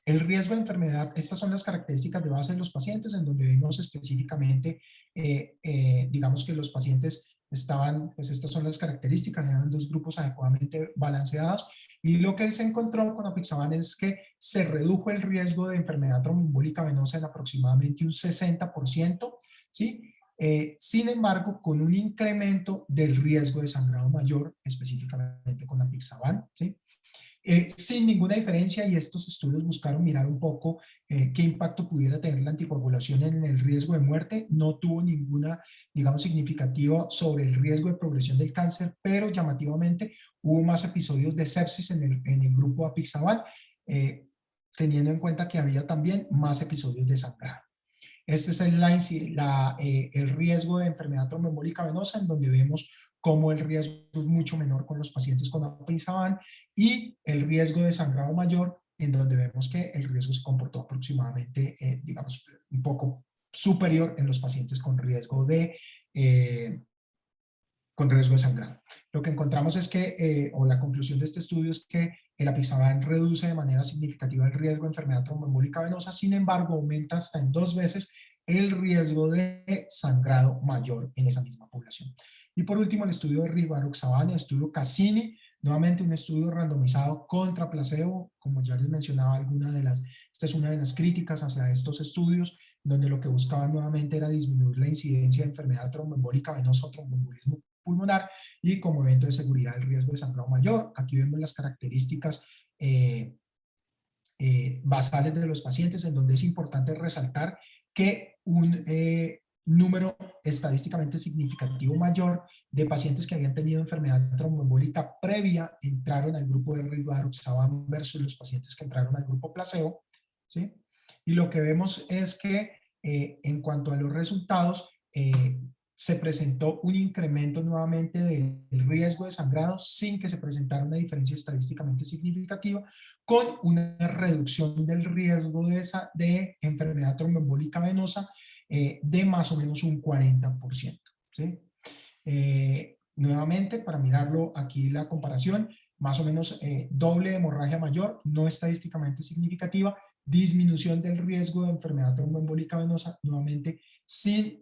El riesgo de enfermedad, estas son las características de base de los pacientes, en donde vemos específicamente, digamos que los pacientes estaban, pues estas son las características, eran 2 grupos adecuadamente balanceados, y lo que se encontró con apixaban es que se redujo el riesgo de enfermedad tromboembólica venosa en aproximadamente un 60%, ¿sí? Sin embargo, con un incremento del riesgo de sangrado mayor, específicamente con apixaban, ¿sí? Sin ninguna diferencia, y estos estudios buscaron mirar un poco qué impacto pudiera tener la anticoagulación en el riesgo de muerte. No tuvo ninguna, digamos, significativa sobre el riesgo de progresión del cáncer, pero llamativamente hubo más episodios de sepsis en el grupo apixaban, teniendo en cuenta que había también más episodios de sangrado. Este es el riesgo de enfermedad tromboembólica venosa, en donde vemos cómo el riesgo es mucho menor con los pacientes con apixaban, y el riesgo de sangrado mayor, en donde vemos que el riesgo se comportó aproximadamente, digamos, un poco superior en los pacientes con riesgo de con riesgo de sangrado. Lo que encontramos es que, o la conclusión de este estudio es que el apixaban reduce de manera significativa el riesgo de enfermedad tromboembólica venosa, sin embargo, aumenta hasta en 2 veces el riesgo de sangrado mayor en esa misma población. Y por último, el estudio de rivaroxaban, el estudio Cassini, nuevamente un estudio randomizado contra placebo, como ya les mencionaba, esta es una de las críticas hacia estos estudios, donde lo que buscaban nuevamente era disminuir la incidencia de enfermedad tromboembólica venosa o tromboembolismo pulmonar y como evento de seguridad el riesgo de sangrado mayor. Aquí vemos las características basales de los pacientes, en donde es importante resaltar que un número estadísticamente significativo mayor de pacientes que habían tenido enfermedad tromboembólica previa entraron al grupo de rivaroxaban versus los pacientes que entraron al grupo placebo, ¿sí? Y lo que vemos es que en cuanto a los resultados, se presentó un incremento nuevamente del riesgo de sangrado sin que se presentara una diferencia estadísticamente significativa, con una reducción del riesgo de enfermedad tromboembólica venosa de más o menos un 40%. ¿Sí? Nuevamente, para mirarlo aquí la comparación, más o menos doble hemorragia mayor, no estadísticamente significativa, disminución del riesgo de enfermedad tromboembólica venosa, nuevamente sin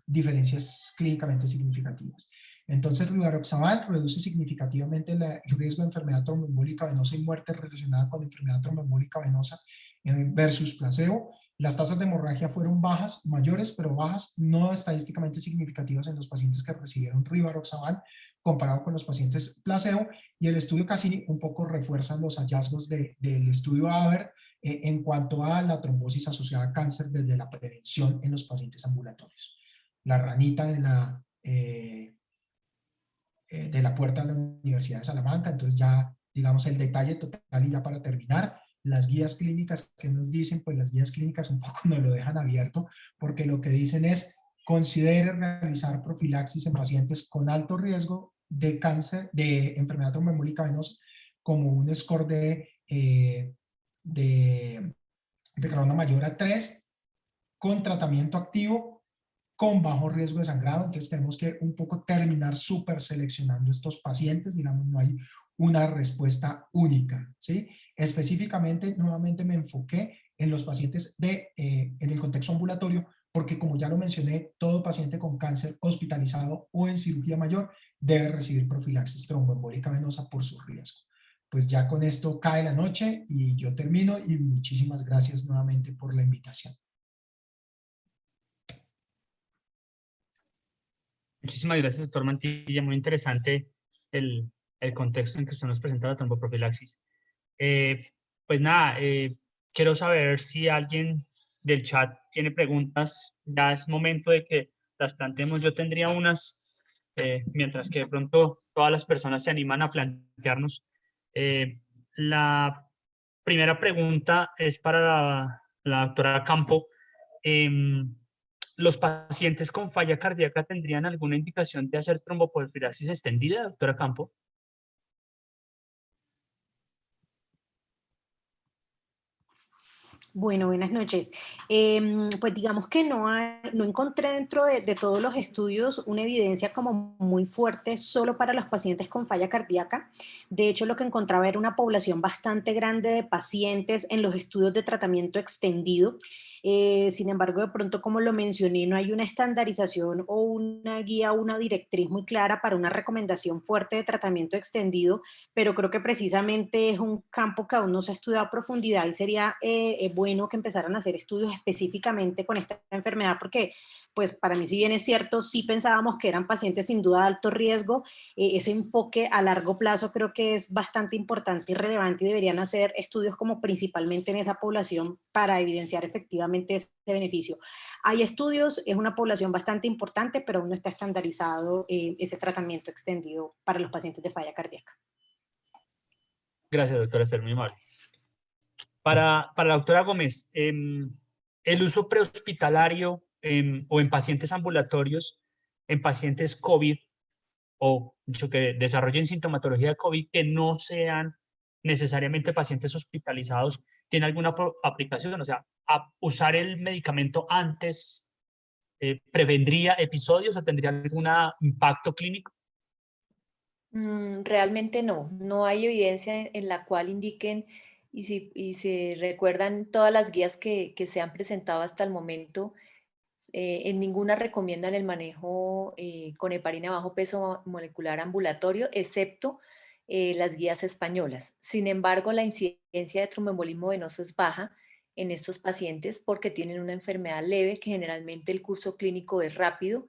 diferencias clínicamente significativas. Entonces, rivaroxaban reduce significativamente el riesgo de enfermedad tromboembólica venosa y muerte relacionada con enfermedad tromboembólica venosa versus placebo. Las tasas de hemorragia fueron bajas, mayores, pero bajas, no estadísticamente significativas en los pacientes que recibieron rivaroxaban comparado con los pacientes placebo, y el estudio Cassini un poco refuerza los hallazgos del estudio AVERT en cuanto a la trombosis asociada a cáncer desde la prevención en los pacientes ambulatorios. La ranita de la puerta de la Universidad de Salamanca. Entonces ya, digamos, el detalle total, y ya para terminar, las guías clínicas que nos dicen, pues las guías clínicas un poco nos lo dejan abierto, porque lo que dicen es: considere realizar profilaxis en pacientes con alto riesgo de cáncer, de enfermedad tromboembólica venosa, como un score de corona mayor a 3, con tratamiento activo, con bajo riesgo de sangrado. Entonces tenemos que un poco terminar súper seleccionando estos pacientes, digamos, no hay una respuesta única, ¿sí? Específicamente, nuevamente me enfoqué en los pacientes en el contexto ambulatorio, porque como ya lo mencioné, todo paciente con cáncer hospitalizado o en cirugía mayor debe recibir profilaxis tromboembólica venosa por su riesgo. Pues ya con esto cae la noche y yo termino, y muchísimas gracias nuevamente por la invitación. Muchísimas gracias, doctor Mantilla. Muy interesante el contexto en que usted nos presenta la tromboprofilaxis. Pues nada, quiero saber si alguien del chat tiene preguntas. Ya es momento de que las planteemos. Yo tendría unas, mientras que de pronto todas las personas se animan a plantearnos. La primera pregunta es para la doctora Campo. ¿Los pacientes con falla cardíaca tendrían alguna indicación de hacer tromboprofilaxis extendida, doctora Campo? Bueno, buenas noches. Pues digamos que no encontré dentro de todos los estudios una evidencia como muy fuerte solo para los pacientes con falla cardíaca. De hecho, lo que encontraba era una población bastante grande de pacientes en los estudios de tratamiento extendido. Sin embargo, de pronto, como lo mencioné, no hay una estandarización o una guía, una directriz muy clara para una recomendación fuerte de tratamiento extendido, pero creo que precisamente es un campo que aún no se ha estudiado a profundidad, y sería bueno que empezaran a hacer estudios específicamente con esta enfermedad, porque pues para mí, si bien es cierto, sí pensábamos que eran pacientes sin duda de alto riesgo, ese enfoque a largo plazo creo que es bastante importante y relevante, y deberían hacer estudios como principalmente en esa población para evidenciar efectivamente ese beneficio. Hay estudios, es una población bastante importante, pero aún no está estandarizado ese tratamiento extendido para los pacientes de falla cardíaca. Gracias, doctora Esther, muy amable. Para la doctora Gómez, el uso prehospitalario o en pacientes ambulatorios, en pacientes COVID, o dicho que desarrollen sintomatología de COVID que no sean necesariamente pacientes hospitalizados, ¿tiene alguna aplicación? O sea, ¿usar el medicamento antes prevendría episodios o tendría algún impacto clínico? Realmente no hay evidencia en la cual indiquen, y si recuerdan todas las guías que se han presentado hasta el momento, en ninguna recomiendan el manejo con heparina bajo peso molecular ambulatorio, excepto las guías españolas. Sin embargo, la incidencia de tromboembolismo venoso es baja en estos pacientes porque tienen una enfermedad leve, que generalmente el curso clínico es rápido,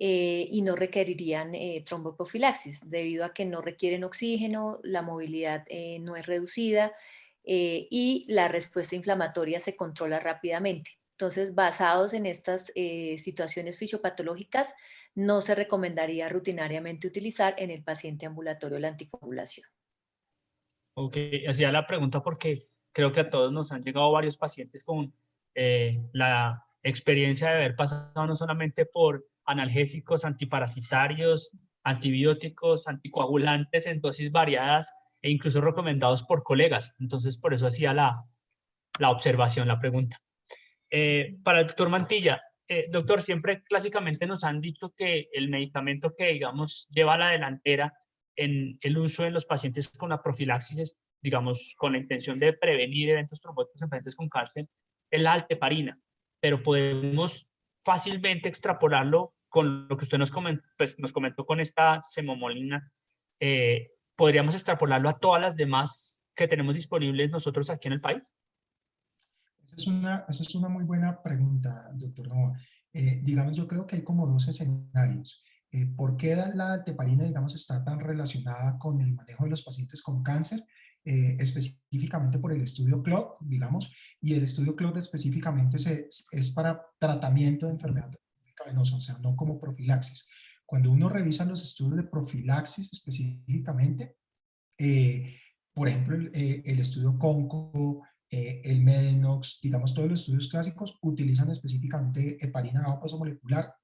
y no requerirían tromboprofilaxis, debido a que no requieren oxígeno, la movilidad no es reducida y la respuesta inflamatoria se controla rápidamente. Entonces, basados en estas situaciones fisiopatológicas, no se recomendaría rutinariamente utilizar en el paciente ambulatorio la anticoagulación. Ok, hacía la pregunta porque creo que a todos nos han llegado varios pacientes con la experiencia de haber pasado no solamente por analgésicos, antiparasitarios, antibióticos, anticoagulantes en dosis variadas e incluso recomendados por colegas. Entonces, por eso hacía la observación, la pregunta. Para el doctor Mantilla, doctor, siempre clásicamente nos han dicho que el medicamento que, digamos, lleva a la delantera en el uso en los pacientes con la profilaxis es, digamos, con la intención de prevenir eventos trombóticos en pacientes con cáncer, es la alteparina, pero podemos fácilmente extrapolarlo con lo que usted nos comentó con esta semomolina. ¿Podríamos extrapolarlo a todas las demás que tenemos disponibles nosotros aquí en el país? Esa es una muy buena pregunta, doctor Novoa. Digamos, yo creo que hay como dos escenarios. ¿Por qué la alteparina, digamos, está tan relacionada con el manejo de los pacientes con cáncer? Específicamente por el estudio CLOT, digamos, y el estudio CLOT específicamente es para tratamiento de enfermedad venosa, o sea, no como profilaxis. Cuando uno revisa los estudios de profilaxis específicamente, por ejemplo, el estudio CONCO, el MEDENOX, digamos, todos los estudios clásicos utilizan específicamente heparina bajo peso molecular,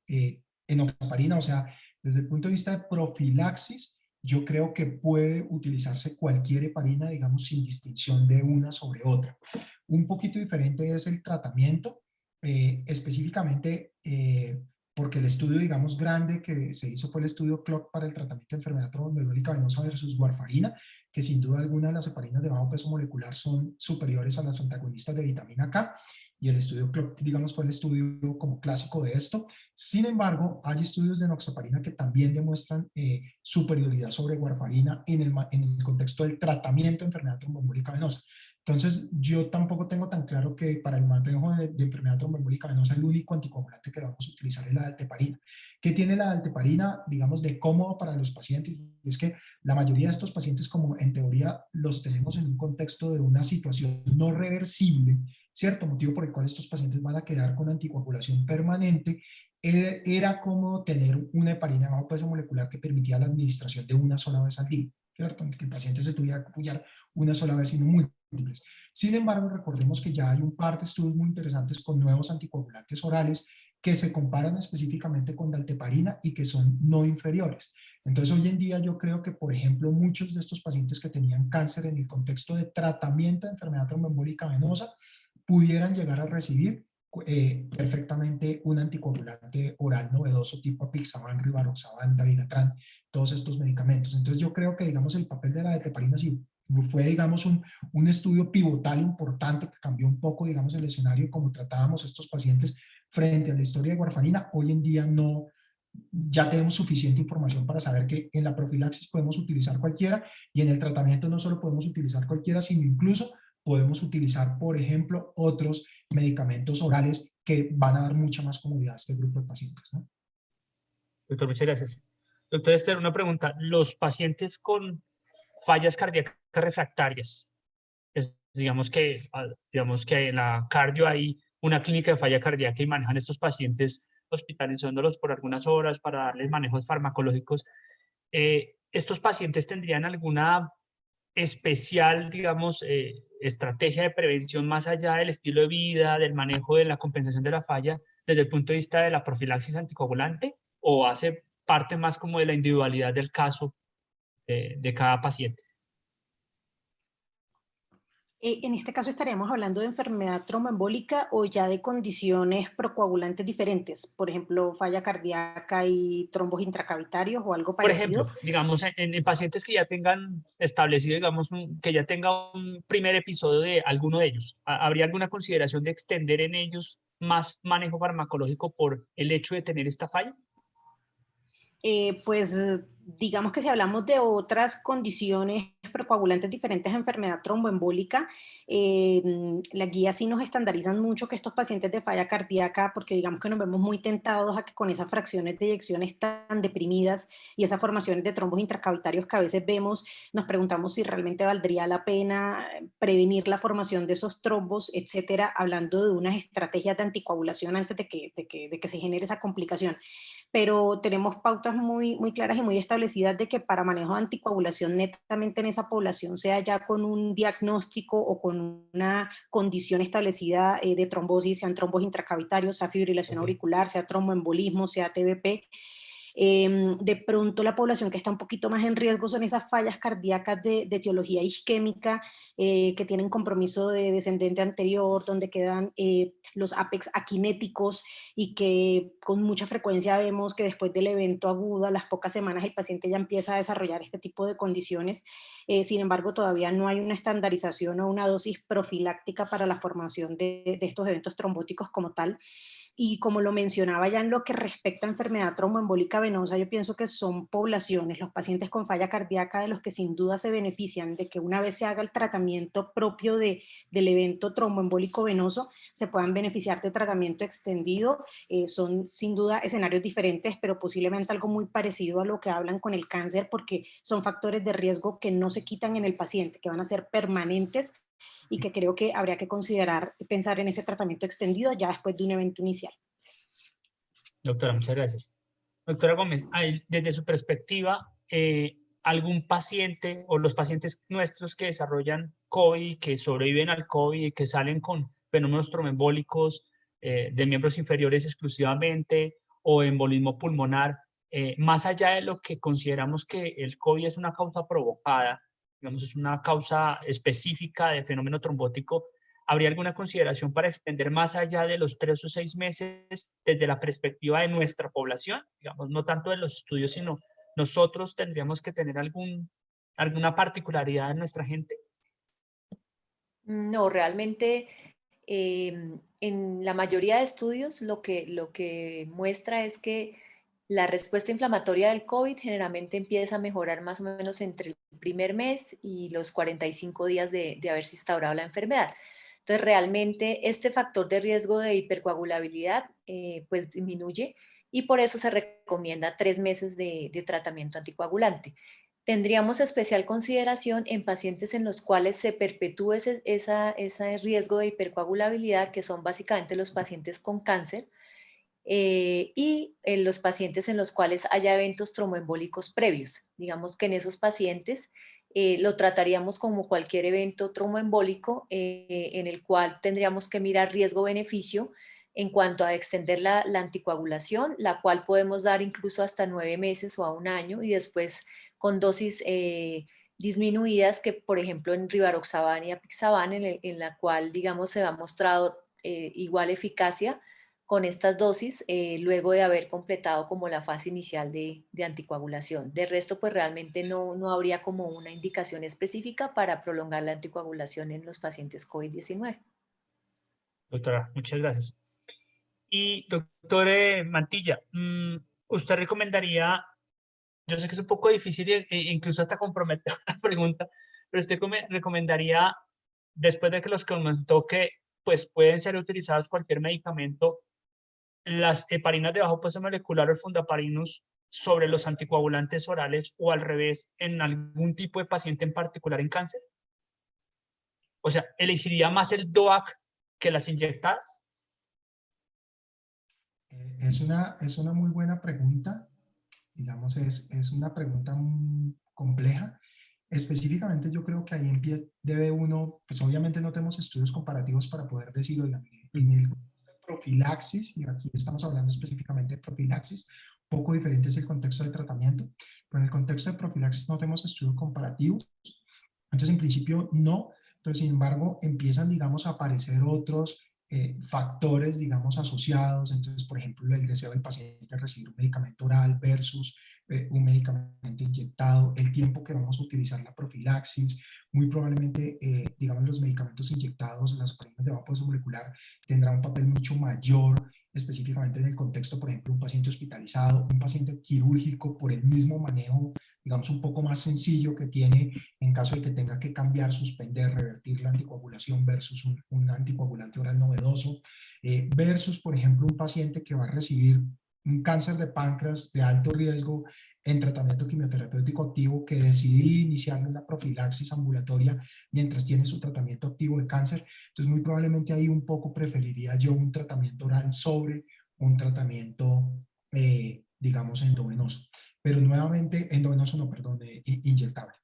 enoxaparina, o sea, desde el punto de vista de profilaxis, yo creo que puede utilizarse cualquier heparina, digamos, sin distinción de una sobre otra. Un poquito diferente es el tratamiento, específicamente porque el estudio, digamos, grande que se hizo fue el estudio CLOC para el tratamiento de enfermedad tromboembólica venosa versus warfarina, que sin duda alguna las heparinas de bajo peso molecular son superiores a las antagonistas de vitamina K, y el estudio CLOC, digamos, fue el estudio como clásico de esto. Sin embargo, hay estudios de enoxaparina que también demuestran superioridad sobre warfarina en el contexto del tratamiento de enfermedad tromboembólica venosa. Entonces, yo tampoco tengo tan claro que para el manejo de enfermedad tromboembólica venosa el único anticoagulante que vamos a utilizar es la alteparina. ¿Qué tiene la alteparina, digamos, de cómodo para los pacientes? Es que la mayoría de estos pacientes, como en teoría los tenemos en un contexto de una situación no reversible, ¿cierto? Motivo por el cual estos pacientes van a quedar con anticoagulación permanente, era cómodo tener una heparina bajo peso molecular que permitía la administración de una sola vez al día, ¿cierto? Que el paciente se tuviera que apoyar una sola vez y no múltiples. Sin embargo, recordemos que ya hay un par de estudios muy interesantes con nuevos anticoagulantes orales que se comparan específicamente con la alteparina y que son no inferiores. Entonces, hoy en día yo creo que, por ejemplo, muchos de estos pacientes que tenían cáncer en el contexto de tratamiento de enfermedad tromboembólica venosa pudieran llegar a recibir perfectamente un anticoagulante oral novedoso tipo apixaban, rivaroxaban, dabigatran, todos estos medicamentos. Entonces yo creo que, digamos, el papel de la alteparina sí fue, digamos, un estudio pivotal importante que cambió un poco, digamos, el escenario como tratábamos estos pacientes frente a la historia de warfarina. Hoy en día no, ya tenemos suficiente información para saber que en la profilaxis podemos utilizar cualquiera y en el tratamiento no solo podemos utilizar cualquiera, sino incluso podemos utilizar, por ejemplo, otros medicamentos orales que van a dar mucha más comodidad a este grupo de pacientes, ¿no? Doctor, muchas gracias. Doctor Esther, una pregunta. Los pacientes con fallas cardíacas refractarias, digamos que en la cardio hay una clínica de falla cardíaca y manejan estos pacientes hospitalizándolos por algunas horas para darles manejos farmacológicos. ¿Estos pacientes tendrían alguna especial, digamos, estrategia de prevención más allá del estilo de vida, del manejo de la compensación de la falla, desde el punto de vista de la profilaxis anticoagulante, o hace parte más como de la individualidad del caso de cada paciente? En este caso estaríamos hablando de enfermedad tromboembólica o ya de condiciones procoagulantes diferentes, por ejemplo, falla cardíaca y trombos intracavitarios o algo Por parecido. ejemplo, digamos, en pacientes que ya tengan establecido, digamos, que ya tenga un primer episodio de alguno de ellos, ¿habría alguna consideración de extender en ellos más manejo farmacológico por el hecho de tener esta falla? Pues digamos que si hablamos de otras condiciones procoagulantes diferentes a enfermedad tromboembólica, las guías sí nos estandarizan mucho que estos pacientes de falla cardíaca, porque digamos que nos vemos muy tentados a que con esas fracciones de eyecciones tan deprimidas y esas formaciones de trombos intracavitarios que a veces vemos, nos preguntamos si realmente valdría la pena prevenir la formación de esos trombos, etcétera, hablando de unas estrategias de anticoagulación antes de que se genere esa complicación. Pero tenemos pautas muy claras y muy establecidas de que para manejo de anticoagulación netamente en esa población, sea ya con un diagnóstico o con una condición establecida de trombosis, sean trombos intracavitarios, sea fibrilación auricular, sea tromboembolismo, sea TBP, de pronto la población que está un poquito más en riesgo son esas fallas cardíacas de etiología isquémica, que tienen compromiso de descendente anterior, donde quedan los apex aquinéticos y que con mucha frecuencia vemos que después del evento agudo, a las pocas semanas, el paciente ya empieza a desarrollar este tipo de condiciones. Sin embargo, todavía no hay una estandarización o una dosis profiláctica para la formación de estos eventos trombóticos como tal. Y como lo mencionaba ya en lo que respecta a enfermedad tromboembólica venosa, yo pienso que son poblaciones, los pacientes con falla cardíaca, de los que sin duda se benefician de que una vez se haga el tratamiento propio del evento tromboembólico venoso, se puedan beneficiar de tratamiento extendido. Son sin duda escenarios diferentes, pero posiblemente algo muy parecido a lo que hablan con el cáncer, porque son factores de riesgo que no se quitan en el paciente, que van a ser permanentes y que creo que habría que considerar pensar en ese tratamiento extendido ya después de un evento inicial. Doctora, muchas gracias. Doctora Gómez, desde su perspectiva, ¿algún paciente o los pacientes nuestros que desarrollan COVID, que sobreviven al COVID, que salen con fenómenos tromboembólicos de miembros inferiores exclusivamente o embolismo pulmonar, más allá de lo que consideramos que el COVID es una causa provocada, digamos, es una causa específica de fenómeno trombótico, ¿habría alguna consideración para extender más allá de los 3 o 6 meses desde la perspectiva de nuestra población? Digamos, no tanto de los estudios, sino nosotros tendríamos que tener alguna particularidad en nuestra gente. No, realmente en la mayoría de estudios lo que muestra es que la respuesta inflamatoria del COVID generalmente empieza a mejorar más o menos entre el primer mes y los 45 días de haberse instaurado la enfermedad. Entonces, realmente este factor de riesgo de hipercoagulabilidad pues disminuye y por eso se recomienda 3 meses de tratamiento anticoagulante. Tendríamos especial consideración en pacientes en los cuales se perpetúe ese riesgo de hipercoagulabilidad, que son básicamente los pacientes con cáncer, y en los pacientes en los cuales haya eventos tromboembólicos previos. Digamos que en esos pacientes lo trataríamos como cualquier evento tromboembólico en el cual tendríamos que mirar riesgo-beneficio en cuanto a extender la anticoagulación, la cual podemos dar incluso hasta 9 meses o a 1 año, y después con dosis disminuidas, que por ejemplo en rivaroxaban y apixaban, en la cual digamos se ha mostrado igual eficacia con estas dosis luego de haber completado como la fase inicial de anticoagulación. De resto, pues realmente no habría como una indicación específica para prolongar la anticoagulación en los pacientes COVID-19. Doctora, muchas gracias. Y doctor Mantilla, ¿usted recomendaría, yo sé que es un poco difícil e incluso hasta comprometer la pregunta, pero usted recomendaría, después de que los comentó que pues pueden ser utilizados cualquier medicamento, las heparinas de bajo peso molecular o fundaparinus sobre los anticoagulantes orales o al revés en algún tipo de paciente en particular en cáncer? O sea, ¿elegiría más el DOAC que las inyectadas? Es una muy buena pregunta. Digamos, es una pregunta compleja. Específicamente yo creo que ahí en pie debe uno, pues obviamente no tenemos estudios comparativos para poder decirlo, en el profilaxis, y aquí estamos hablando específicamente de profilaxis, poco diferente es el contexto de tratamiento, pero en el contexto de profilaxis no tenemos estudios comparativos, entonces en principio no, pero sin embargo empiezan, digamos, a aparecer otros factores, digamos, asociados. Entonces, por ejemplo, el deseo del paciente de recibir un medicamento oral versus un medicamento inyectado, el tiempo que vamos a utilizar la profilaxis. Muy probablemente, digamos, los medicamentos inyectados, las operaciones de bajo peso molecular, tendrán un papel mucho mayor, específicamente en el contexto, por ejemplo, un paciente hospitalizado, un paciente quirúrgico, por el mismo manejo, digamos, un poco más sencillo que tiene en caso de que tenga que cambiar, suspender, revertir la anticoagulación versus un anticoagulante oral novedoso, versus, por ejemplo, un paciente que va a recibir un cáncer de páncreas de alto riesgo en tratamiento quimioterapéutico activo, que decidí iniciarle la profilaxis ambulatoria mientras tiene su tratamiento activo de cáncer. Entonces, muy probablemente ahí un poco preferiría yo un tratamiento oral sobre un tratamiento, digamos, endovenoso. Pero nuevamente, endovenoso no, perdón, inyectable.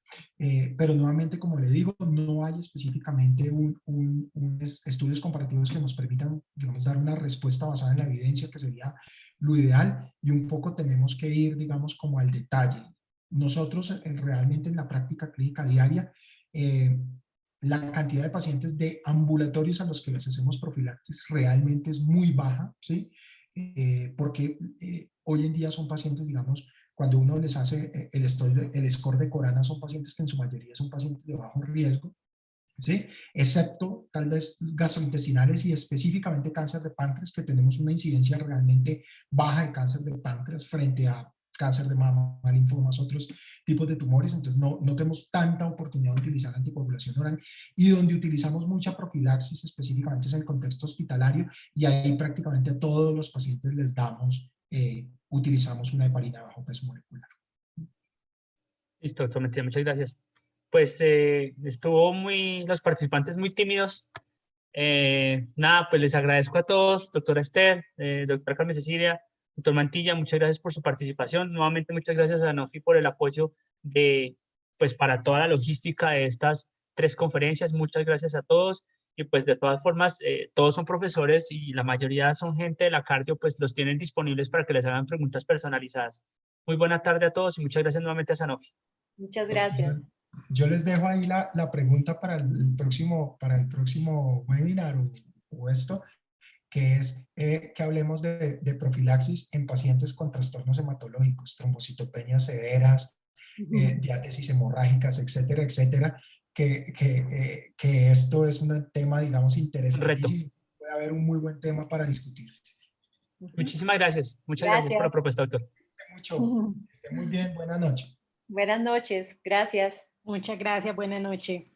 Pero nuevamente, como le digo, no hay específicamente estudios comparativos que nos permitan, digamos, dar una respuesta basada en la evidencia, que sería lo ideal, y un poco tenemos que ir, digamos, como al detalle. Nosotros realmente en la práctica clínica diaria, la cantidad de pacientes de ambulatorios a los que les hacemos profilaxis realmente es muy baja, ¿sí? Porque hoy en día son pacientes, digamos, cuando uno les hace el score de Corana, son pacientes que en su mayoría son pacientes de bajo riesgo, ¿sí? Excepto tal vez gastrointestinales y específicamente cáncer de páncreas, que tenemos una incidencia realmente baja de cáncer de páncreas frente a cáncer de mama, linfomas, otros tipos de tumores. Entonces no tenemos tanta oportunidad de utilizar anticoagulación oral, y donde utilizamos mucha profilaxis específicamente es en el contexto hospitalario, y ahí prácticamente a todos los pacientes les damos, utilizamos una heparina de bajo peso molecular. Listo, doctor Mentira, muchas gracias. Pues los participantes muy tímidos. Nada, pues les agradezco a todos, doctora Esther, doctora Carmen Cecilia, doctor Mantilla, muchas gracias por su participación. Nuevamente, muchas gracias a Sanofi por el apoyo pues para toda la logística de estas 3 conferencias. Muchas gracias a todos. Y pues de todas formas, todos son profesores y la mayoría son gente de la cardio, pues los tienen disponibles para que les hagan preguntas personalizadas. Muy buena tarde a todos y muchas gracias nuevamente a Sanofi. Muchas gracias. Yo les dejo ahí la pregunta para el próximo webinar o esto, que es que hablemos de profilaxis en pacientes con trastornos hematológicos, trombocitopenias severas, diátesis hemorrágicas, etcétera, etcétera, que esto es un tema, digamos, interesantísimo. Puede haber un muy buen tema para discutir. Muchísimas gracias. Muchas gracias por la propuesta, doctor. Mucho. Que esté muy bien. Buenas noches. Buenas noches. Gracias. Muchas gracias. Buenas noches.